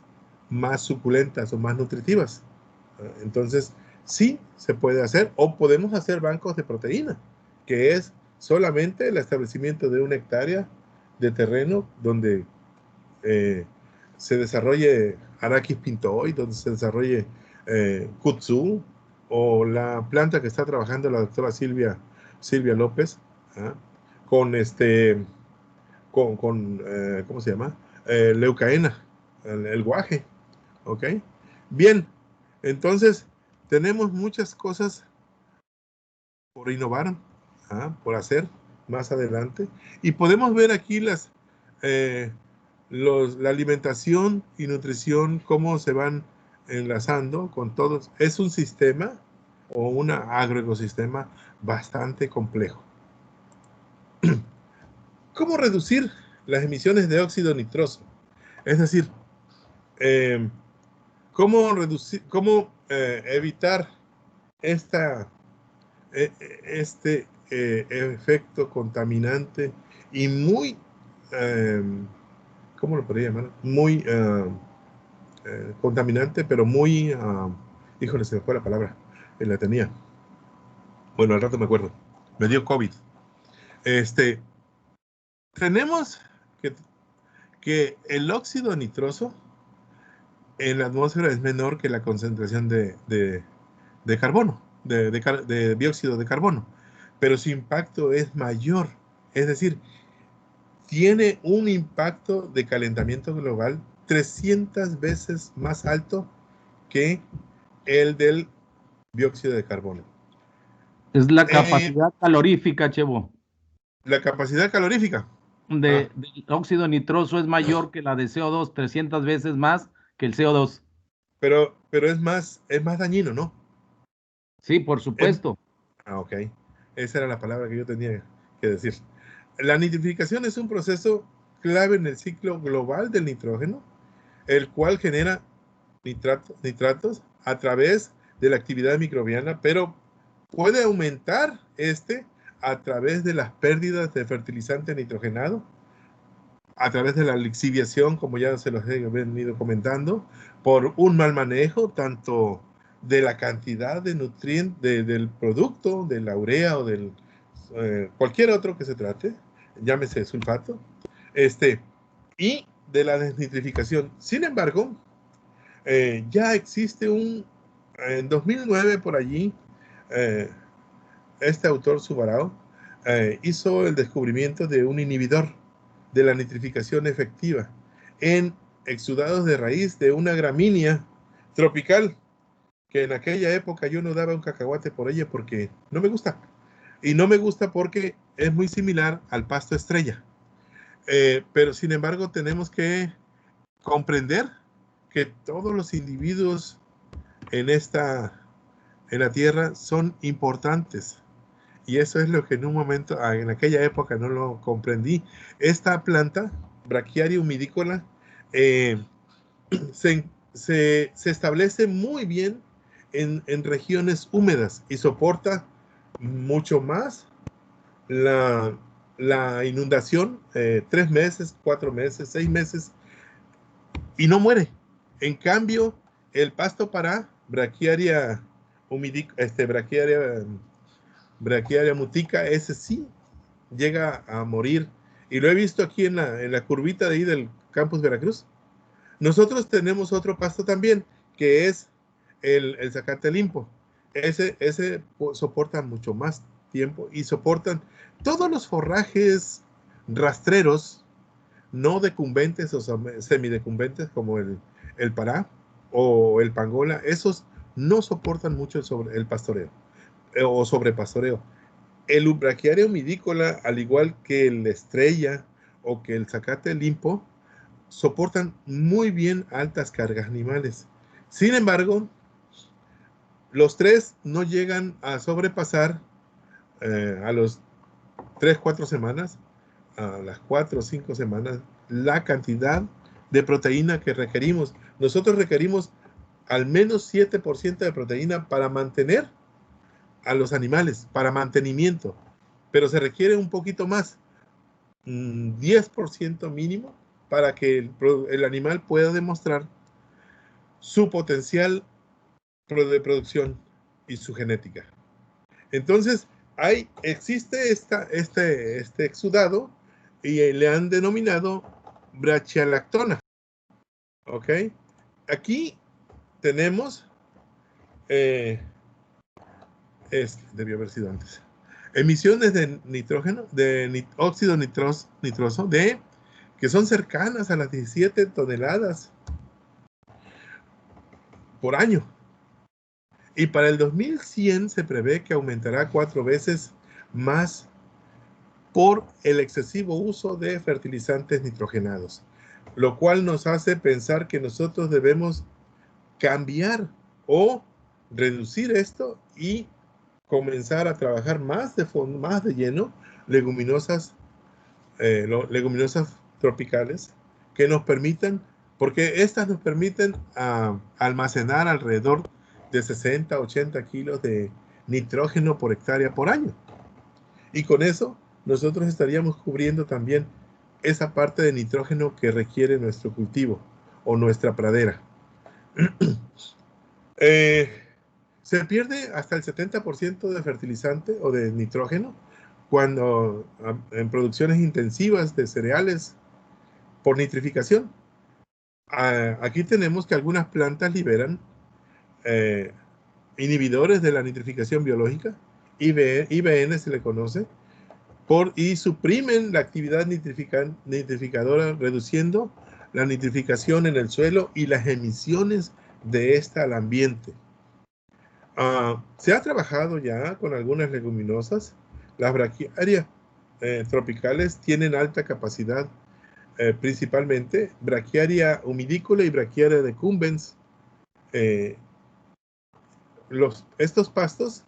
más suculentas o más nutritivas. Entonces, sí se puede hacer, o podemos hacer bancos de proteína, que es solamente el establecimiento de 1 hectárea de terreno donde se desarrolle Arachis pintoi, donde se desarrolle kudzu, o la planta que está trabajando la doctora Silvia López, con ¿cómo se llama? Leucaena, el guaje, ¿ok? Bien, entonces tenemos muchas cosas por innovar, por hacer más adelante, y podemos ver aquí la alimentación y nutrición, cómo se van enlazando con todos. Es un sistema o un agroecosistema bastante complejo. ¿Cómo reducir las emisiones de óxido nitroso? Es decir, ¿cómo evitar este efecto contaminante y muy, ¿cómo lo podría llamar? Muy contaminante, pero muy, híjole, se me fue la palabra, la tenía. Bueno, al rato me acuerdo. Me dio COVID. Tenemos que el óxido nitroso en la atmósfera es menor que la concentración de carbono, de dióxido de carbono, pero su impacto es mayor. Es decir, tiene un impacto de calentamiento global 300 veces más alto que el del dióxido de carbono. Es la capacidad calorífica, Chevo. La capacidad calorífica del óxido nitroso es mayor que la de CO2, 300 veces más que el CO2. Pero es más dañino, ¿no? Sí, por supuesto. Ok. Esa era la palabra que yo tenía que decir. La nitrificación es un proceso clave en el ciclo global del nitrógeno, el cual genera nitratos a través de la actividad microbiana, pero puede aumentar a través de las pérdidas de fertilizante nitrogenado, a través de la lixiviación, como ya se los he venido comentando, por un mal manejo tanto de la cantidad de nutrientes del producto, de la urea o del cualquier otro que se trate, llámese sulfato, y de la desnitrificación. Sin embargo, ya existe en 2009 por allí, este autor Subarao hizo el descubrimiento de un inhibidor de la nitrificación efectiva en exudados de raíz de una gramínea tropical, que en aquella época yo no daba un cacahuate por ella porque no me gusta. Y no me gusta porque es muy similar al pasto estrella. Pero sin embargo tenemos que comprender que todos los individuos en la tierra son importantes. Y eso es lo que en un momento, en aquella época no lo comprendí. Esta planta, Brachiaria humidícola, se establece muy bien en regiones húmedas y soporta mucho más la inundación 3 meses, 4 meses, 6 meses y no muere. En cambio, el pasto para Brachiaria Brachiaria mutica, ese sí llega a morir. Y lo he visto aquí en la curvita de ahí del campus Veracruz. Nosotros tenemos otro pasto también, que es el zacate limpo. Ese soporta mucho más tiempo y soportan todos los forrajes rastreros, no decumbentes o semidecumbentes como el pará o el pangola. Esos no soportan mucho el pastoreo o sobrepastoreo. El Brachiaria humidícola, al igual que el estrella o que el zacate limpo, soportan muy bien altas cargas animales. Sin embargo, los tres no llegan a sobrepasar a los 3-4 semanas, a las 4 o 5 semanas, la cantidad de proteína que requerimos. Nosotros requerimos al menos 7% de proteína para mantener a los animales, para mantenimiento, pero se requiere un poquito más, 10% mínimo, para que el animal pueda demostrar su potencial de producción y su genética. Entonces, existe este exudado y le han denominado brachialactona. ¿Ok? Aquí tenemos, debió haber sido antes, emisiones de nitrógeno, de óxido nitroso, que son cercanas a las 17 toneladas por año. Y para el 2100 se prevé que aumentará 4 veces más por el excesivo uso de fertilizantes nitrogenados, lo cual nos hace pensar que nosotros debemos cambiar o reducir esto y comenzar a trabajar más de lleno leguminosas tropicales que nos permitan, porque estas nos permiten almacenar alrededor de 60-80 kilos de nitrógeno por hectárea por año. Y con eso nosotros estaríamos cubriendo también esa parte de nitrógeno que requiere nuestro cultivo o nuestra pradera. Se pierde hasta el 70% de fertilizante o de nitrógeno cuando en producciones intensivas de cereales por nitrificación. Aquí tenemos que algunas plantas liberan inhibidores de la nitrificación biológica, IBN se le conoce, y suprimen la actividad nitrificadora, reduciendo la nitrificación en el suelo y las emisiones de esta al ambiente. Se ha trabajado ya con algunas leguminosas. Las brachiarias tropicales tienen alta capacidad, principalmente Brachiaria humidícola y Brachiaria decumbens. Estos pastos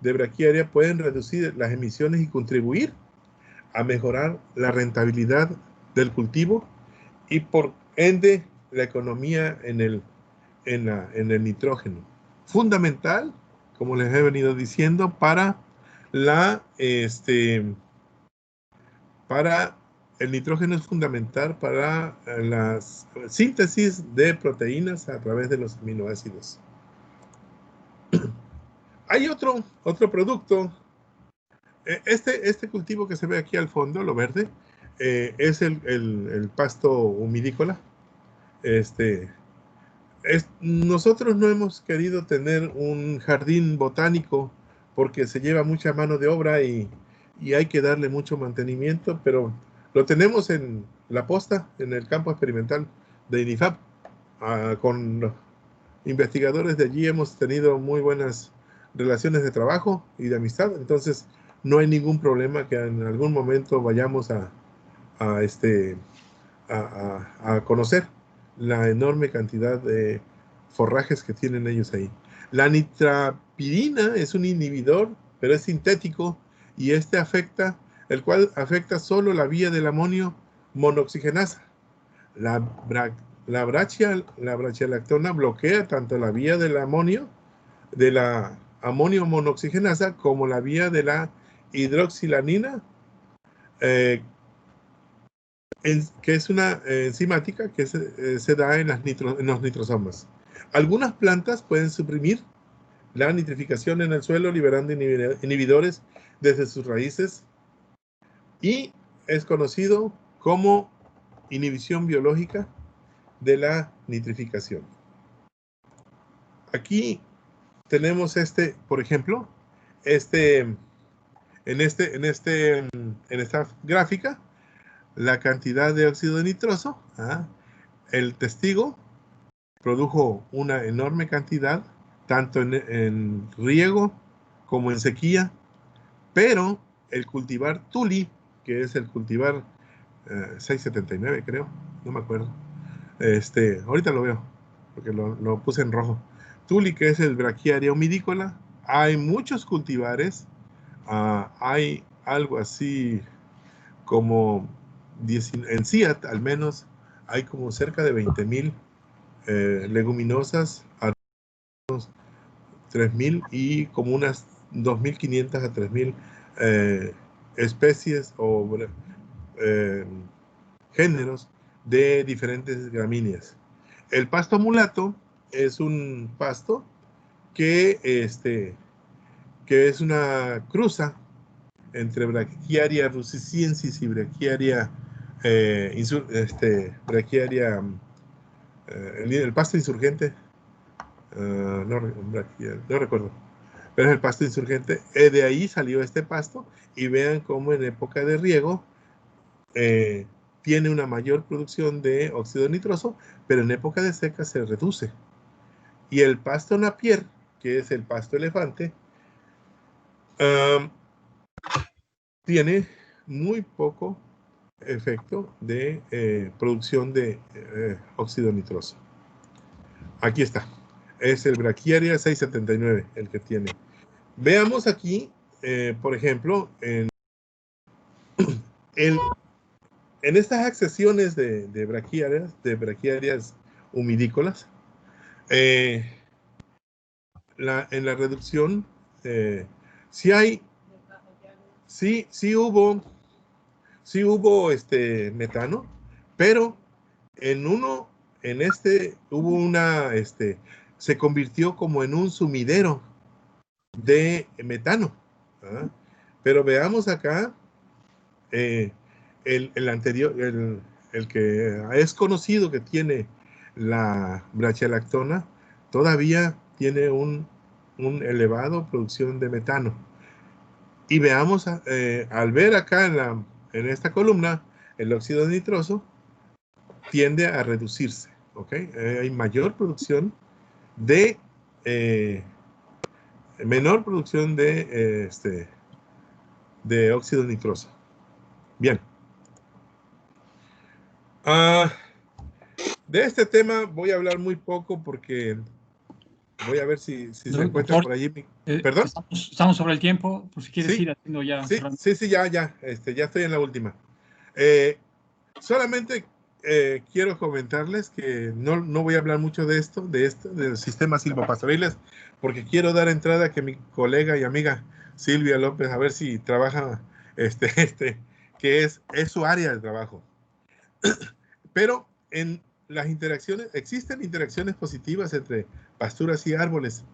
de brachiaria pueden reducir las emisiones y contribuir a mejorar la rentabilidad del cultivo y por ende la economía en el nitrógeno. Fundamental, como les he venido diciendo, para el nitrógeno es fundamental para la síntesis de proteínas a través de los aminoácidos. Hay otro producto. Este cultivo que se ve aquí al fondo, lo verde, es el pasto humidícola. Nosotros no hemos querido tener un jardín botánico porque se lleva mucha mano de obra y hay que darle mucho mantenimiento, pero lo tenemos en La Posta, en el campo experimental de INIFAP. Con los investigadores de allí hemos tenido muy buenas relaciones de trabajo y de amistad, entonces no hay ningún problema que en algún momento vayamos a conocer la enorme cantidad de forrajes que tienen ellos ahí. La nitrapirina es un inhibidor, pero es sintético, y el cual afecta solo la vía del amonio monoxigenasa. La brachialactona bloquea tanto la vía del amonio, de la amonio monoxigenasa, como la vía de la hidroxilanina que es una enzimática que se da en los nitrosomas. Algunas plantas pueden suprimir la nitrificación en el suelo liberando inhibidores desde sus raíces y es conocido como inhibición biológica de la nitrificación. Aquí tenemos por ejemplo, en esta gráfica, la cantidad de óxido nitroso. El testigo produjo una enorme cantidad, tanto en riego como en sequía, pero el cultivar Tuli, que es el cultivar 679, creo, no me acuerdo. Ahorita lo veo, porque lo puse en rojo. Tuli, que es el Brachiaria humidícola. Hay muchos cultivares. Hay algo así como en CIAT, al menos, hay como cerca de 20,000 leguminosas, a 3,000 y como unas 2,500 a 3,000 especies o géneros de diferentes gramíneas. El pasto mulato es un pasto que es una cruza entre Brachiaria russiciensis y Brachiaria el pasto insurgente. No recuerdo, pero es el pasto insurgente. De ahí salió este pasto y vean cómo en época de riego tiene una mayor producción de óxido nitroso, pero en época de seca se reduce. Y el pasto napier, que es el pasto elefante, tiene muy poco efecto de producción de óxido nitroso. Aquí está. Es el Brachiaria 679 el que tiene. Veamos aquí, por ejemplo, en estas accesiones de braquiarias humidícolas, en la reducción, sí hubo metano, pero hubo se convirtió como en un sumidero de metano. Pero veamos acá, el anterior, el que es conocido que tiene la brachialactona, todavía tiene un elevado producción de metano. Y veamos, al ver acá en esta columna, el óxido nitroso tiende a reducirse, ¿ok? Hay mayor producción menor producción de óxido nitroso. Bien. De este tema voy a hablar muy poco porque voy a ver si se encuentra por allí. ¿Perdón? Estamos sobre el tiempo, por si quieres ir haciendo ya. Sí, ya estoy en la última. Solamente quiero comentarles que no voy a hablar mucho de esto, de los sistemas silvopastoriles, porque quiero dar entrada a que mi colega y amiga Silvia López, a ver si trabaja, que es su área de trabajo. Pero en las interacciones, existen interacciones positivas entre pasturas y árboles,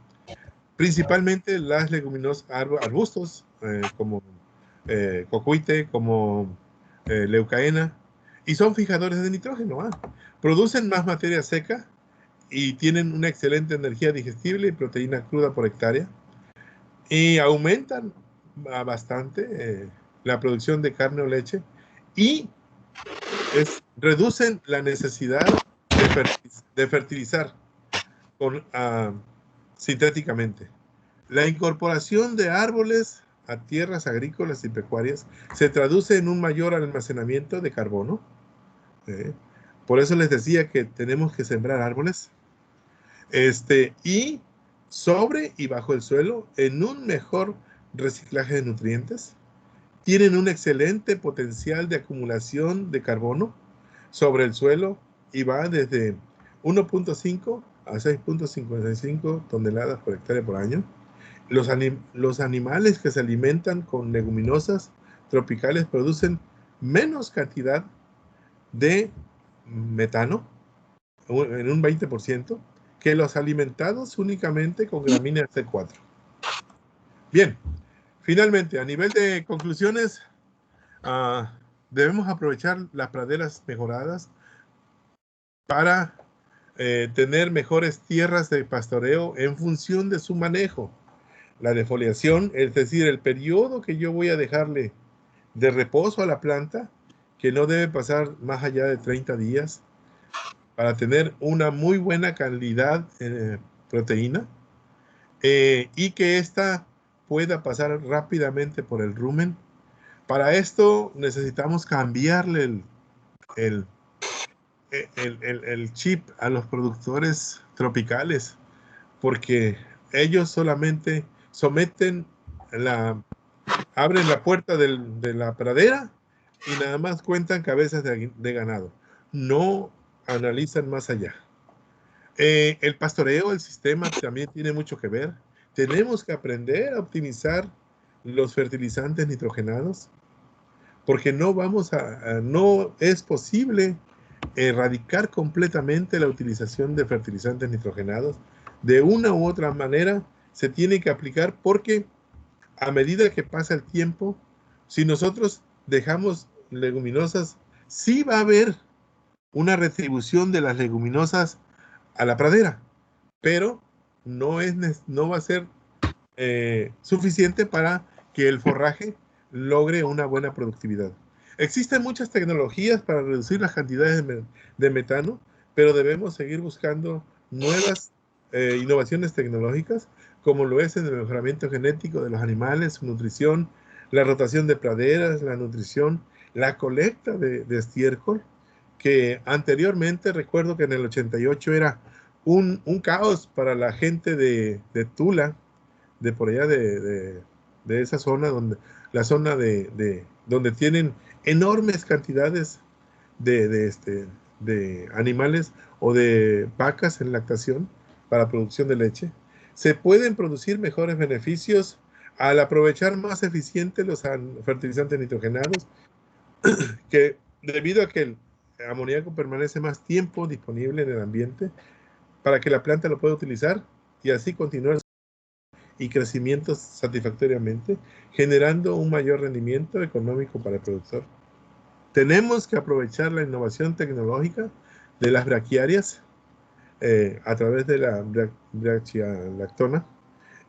principalmente las leguminosas, arbustos, como cocuite, como leucaena, y son fijadores de nitrógeno. Producen más materia seca y tienen una excelente energía digestible y proteína cruda por hectárea, y aumentan bastante la producción de carne o leche, y reducen la necesidad de fertilizar sintéticamente. La incorporación de árboles a tierras agrícolas y pecuarias se traduce en un mayor almacenamiento de carbono. Por eso les decía que tenemos que sembrar árboles. Y sobre y bajo el suelo, en un mejor reciclaje de nutrientes. Tienen un excelente potencial de acumulación de carbono sobre el suelo y va desde 1.5 a 6.55 toneladas por hectárea por año. Los animales que se alimentan con leguminosas tropicales producen menos cantidad de metano, en un 20%, que los alimentados únicamente con gramínea C4. Bien, finalmente, a nivel de conclusiones, debemos aprovechar las praderas mejoradas para tener mejores tierras de pastoreo en función de su manejo. La defoliación, es decir, el periodo que yo voy a dejarle de reposo a la planta, que no debe pasar más allá de 30 días, para tener una muy buena calidad proteína, y que ésta pueda pasar rápidamente por el rumen. Para esto necesitamos cambiarle el chip a los productores tropicales, porque ellos solamente abren la puerta de la pradera y nada más cuentan cabezas de ganado. No analizan más allá. El pastoreo, el sistema también tiene mucho que ver. Tenemos que aprender a optimizar los fertilizantes nitrogenados, porque no es posible erradicar completamente la utilización de fertilizantes nitrogenados. De una u otra manera se tiene que aplicar, porque a medida que pasa el tiempo, si nosotros dejamos leguminosas, sí va a haber una retribución de las leguminosas a la pradera, pero no va a ser suficiente para que el forraje logre una buena productividad. Existen muchas tecnologías para reducir las cantidades de metano, pero debemos seguir buscando nuevas innovaciones tecnológicas, como lo es en el mejoramiento genético de los animales, su nutrición, la rotación de praderas, la nutrición, la colecta de estiércol, que anteriormente recuerdo que en el 88 era un caos para la gente de Tula, de por allá de esa zona, la zona donde tienen enormes cantidades de animales o de vacas en lactación para producción de leche. Se pueden producir mejores beneficios al aprovechar más eficiente los fertilizantes nitrogenados, que debido a que el amoníaco permanece más tiempo disponible en el ambiente para que la planta lo pueda utilizar y así continuar y crecimiento satisfactoriamente, generando un mayor rendimiento económico para el productor. Tenemos que aprovechar la innovación tecnológica de las braquiarias a través de la brachialactona,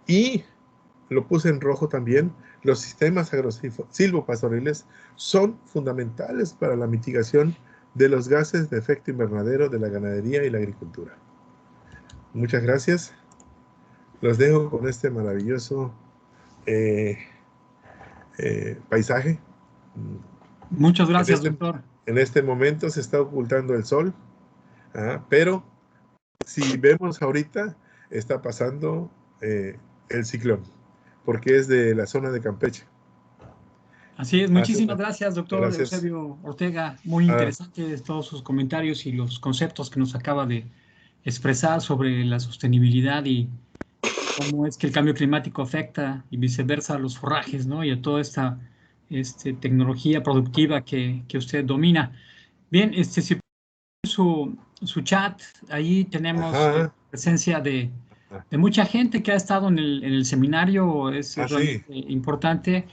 y lo puse en rojo también. Los sistemas silvopastoriles son fundamentales para la mitigación de los gases de efecto invernadero de la ganadería y la agricultura. Muchas gracias. Los dejo con este maravilloso paisaje. Muchas gracias, doctor. En este momento se está ocultando el sol, pero si vemos ahorita, está pasando el ciclón, porque es de la zona de Campeche. Así es, muchísimas gracias, doctor Gracias. Eusebio Ortega. Muy interesantes todos sus comentarios y los conceptos que nos acaba de expresar sobre la sostenibilidad y cómo es que el cambio climático afecta y viceversa a los forrajes, ¿no? Y a toda esta tecnología productiva que usted domina. Bien, si su chat, ahí tenemos presencia de mucha gente que ha estado en el seminario. Es realmente importante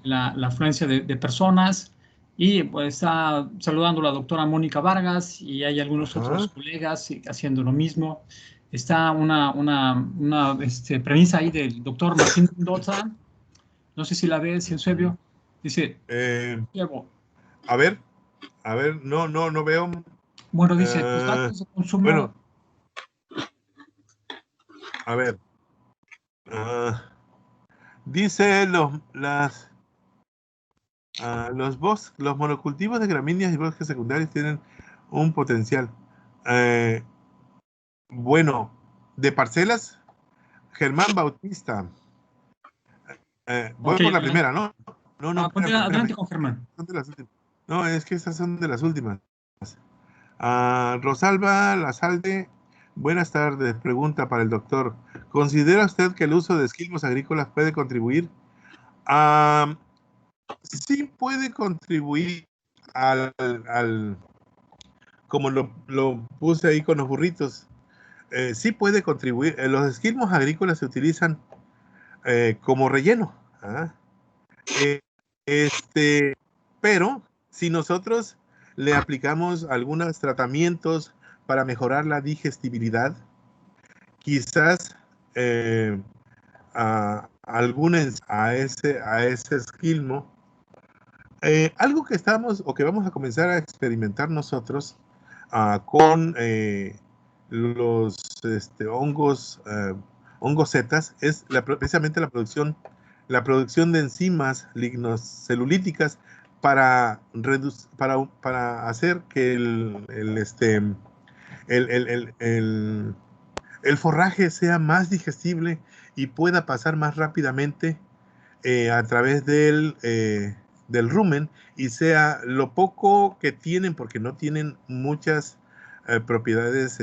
la afluencia de personas, y pues está saludando la doctora Mónica Vargas, y hay algunos otros colegas haciendo lo mismo. Está una premisa ahí del doctor Martín Mendoza, no sé si la ves, Eusebio. Dice, a ver, no veo. Bueno, dice, tus datos de consumo. Bueno, a ver, dice los monocultivos de gramíneas y bosques secundarios tienen un potencial. Bueno, de parcelas, Germán Bautista. Voy por la primera, ¿no? No, adelante con Germán. Son de las últimas. No, es que estas son de las últimas. Rosalba Lazalde, buenas tardes. Pregunta para el doctor. ¿Considera usted que el uso de esquilmos agrícolas puede contribuir sí puede contribuir como lo puse ahí con los burritos, sí puede contribuir. Los esquilmos agrícolas se utilizan como relleno. ¿Ah? Pero si nosotros le aplicamos algunos tratamientos para mejorar la digestibilidad, quizás a ese esquilmo, algo que estamos o que vamos a comenzar a experimentar nosotros con los hongos zetas es precisamente la producción de enzimas lignocelulíticas para hacer que el forraje sea más digestible y pueda pasar más rápidamente a través del rumen, y sea lo poco que tienen, porque no tienen muchas propiedades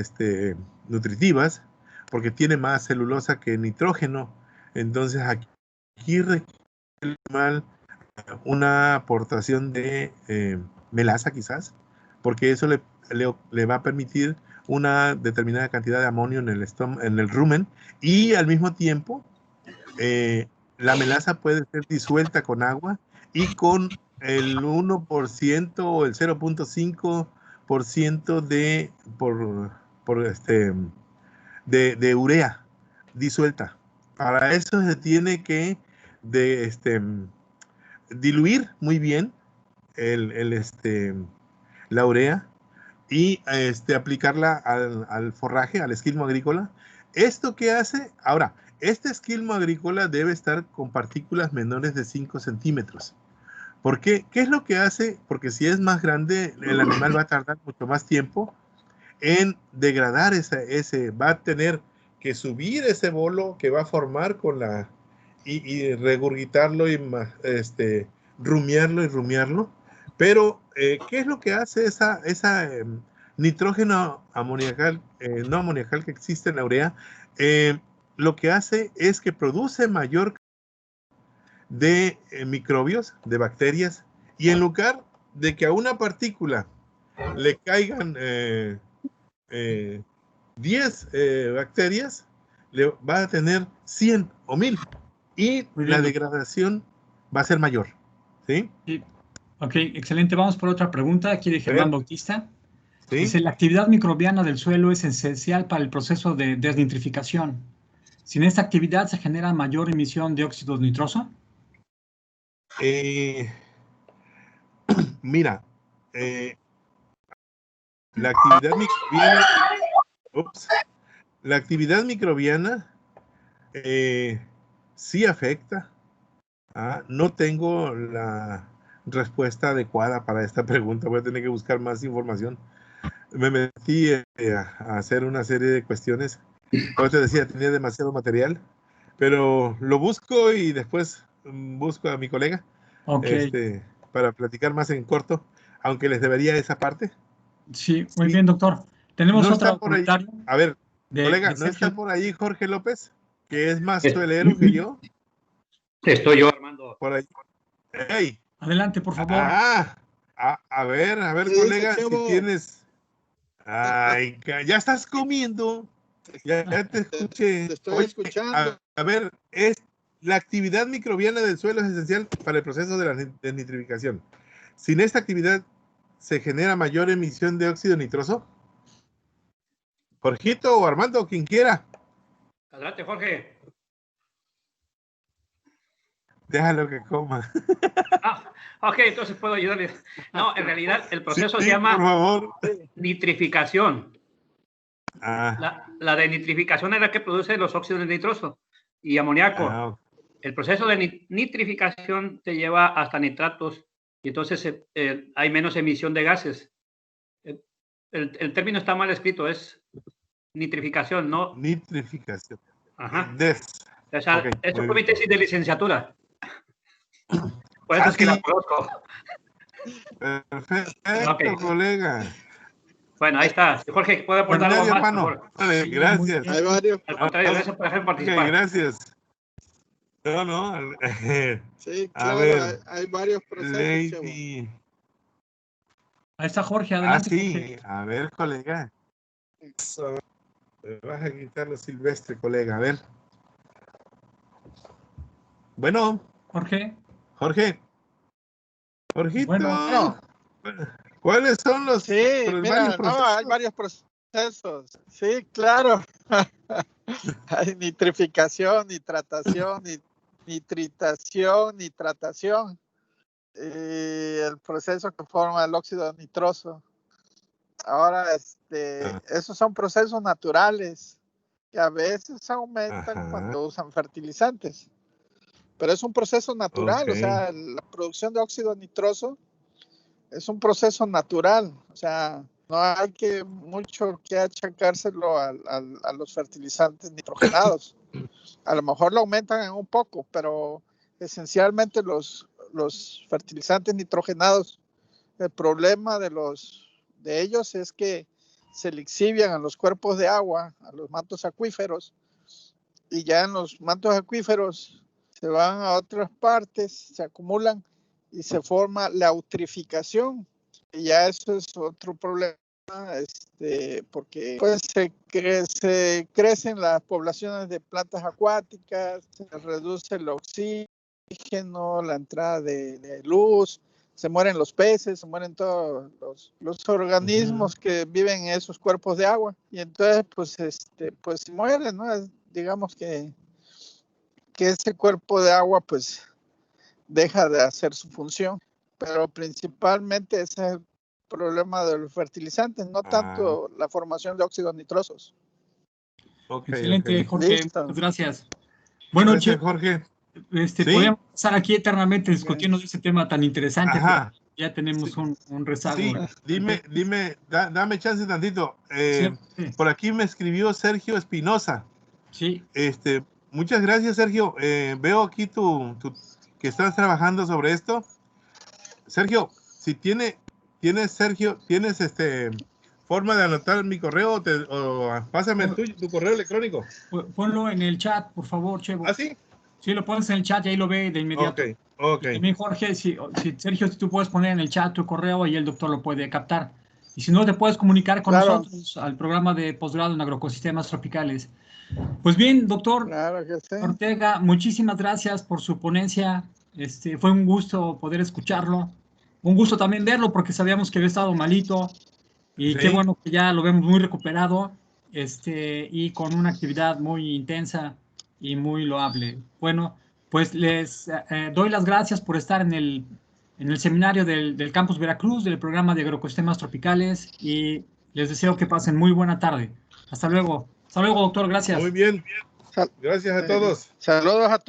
nutritivas, porque tiene más celulosa que nitrógeno. Entonces aquí requiere una aportación de melaza quizás, porque eso le va a permitir una determinada cantidad de amonio en el rumen, y al mismo tiempo la melaza puede ser disuelta con agua y con el 1% o el 0.5% de urea disuelta. Para eso se tiene que diluir muy bien la urea y aplicarla al forraje, al esquilmo agrícola. ¿Esto qué hace? Ahora, este esquilmo agrícola debe estar con partículas menores de 5 centímetros. ¿Por qué? ¿Qué es lo que hace? Porque si es más grande, el animal va a tardar mucho más tiempo en degradar va a tener que subir ese bolo que va a formar y regurgitarlo y rumiarlo. Pero, ¿qué es lo que hace esa nitrógeno amoniacal, no amoniacal, que existe en la urea? Lo que hace es que produce mayor de microbios, de bacterias, y en lugar de que a una partícula le caigan 10 bacterias, le va a tener 100 o 1000, y la degradación va a ser mayor. ¿Sí? Sí. Ok, excelente. Vamos por otra pregunta aquí de Germán Bautista. ¿Sí? Dice, la actividad microbiana del suelo es esencial para el proceso de desnitrificación. ¿Sin esta actividad se genera mayor emisión de óxido nitroso? Mira, la actividad microbiana sí afecta. No tengo la respuesta adecuada para esta pregunta. Voy a tener que buscar más información. Me metí a hacer una serie de cuestiones. Como te decía, tenía demasiado material, pero lo busco y después busco a mi colega para platicar más en corto, aunque les debería esa parte. Sí, muy bien, doctor. Tenemos no otro está por ahí. comentario. A ver, colega, ¿no está por ahí Jorge López, que es más suelero que yo? Estoy yo, Armando. Por ahí. Hey. Adelante, por favor. A ver, colega, si tienes... Ay, ya estás comiendo. Ya te escuché. Te estoy escuchando. A ver, la actividad microbiana del suelo es esencial para el proceso de la desnitrificación. Sin esta actividad, ¿se genera mayor emisión de óxido nitroso? Jorgito o Armando, quien quiera. Adelante, Jorge. Déjalo que coma. Ok, entonces puedo ayudarle. No, en realidad el proceso sí, se llama por favor. nitrificación. La desnitrificación es la que produce los óxidos nitrosos y amoníaco. El proceso de nitrificación te lleva hasta nitratos y entonces hay menos emisión de gases. El término está mal escrito, es nitrificación, ¿no? Nitrificación. Ajá. O sea, esto fue mi tesis de licenciatura. Por eso es que la conozco. Perfecto, colega. Bueno, ahí está. Jorge, ¿puede aportar algo más, hermano. Vale, gracias. Hay varios. Al contrario, gracias por dejarme participar. Gracias. No. Sí, claro, hay varios procesos. Ahí está Jorge, adelante. Sí, Jorge. a ver, colega. Eso. Me vas a quitar lo silvestre, colega, a ver. Bueno. Jorge. Jorgito. Bueno. ¿Cuáles son los varios procesos? Hay varios procesos. Sí, claro. Hay nitrificación, nitratación, nitritación, nitratación. El proceso que forma el óxido nitroso. Ahora, esos son procesos naturales que a veces aumentan cuando usan fertilizantes. Pero es un proceso natural, o sea, la producción de óxido nitroso es un proceso natural, o sea, no hay mucho que achacárselo a los fertilizantes nitrogenados. A lo mejor lo aumentan en un poco, pero esencialmente los fertilizantes nitrogenados, el problema de ellos es que se lixivian a los cuerpos de agua, a los mantos acuíferos, y ya en los mantos acuíferos se van a otras partes, se acumulan y se forma la eutrificación. Y ya eso es otro problema, porque pues se crecen las poblaciones de plantas acuáticas, se reduce el oxígeno, la entrada de luz, se mueren los peces, se mueren todos los organismos que viven en esos cuerpos de agua. Y entonces pues se mueren, ¿no? Digamos que ese cuerpo de agua pues deja de hacer su función, pero principalmente ese es el problema de los fertilizantes, no tanto la formación de óxidos nitrosos. Excelente, Jorge. Muchas gracias. Bueno, gracias, Jorge. ¿Sí? Podríamos estar aquí eternamente discutiendo de este tema tan interesante. Ya tenemos un rezago. Sí. Dame chance tantito. Por aquí me escribió Sergio Espinosa. Sí. Muchas gracias, Sergio. Veo aquí que estás trabajando sobre esto. Sergio, si tienes forma de anotar mi correo o pásame tu correo electrónico. Ponlo en el chat, por favor, Chevo. ¿Ah, sí? Sí, lo pones en el chat y ahí lo ve de inmediato. Ok. Y también, Jorge, Sergio, si tú puedes poner en el chat tu correo y el doctor lo puede captar. Y si no, te puedes comunicar con nosotros al programa de posgrado en agroecosistemas tropicales. Pues bien, doctor Ortega, muchísimas gracias por su ponencia. Fue un gusto poder escucharlo. Un gusto también verlo porque sabíamos que había estado malito. Y qué bueno que ya lo vemos muy recuperado y con una actividad muy intensa y muy loable. Bueno, pues les doy las gracias por estar en el seminario del Campus Veracruz, del programa de agroecosistemas tropicales, y les deseo que pasen muy buena tarde. Hasta luego. Hasta luego, doctor. Gracias. Muy bien. Gracias a todos. Saludos a todos.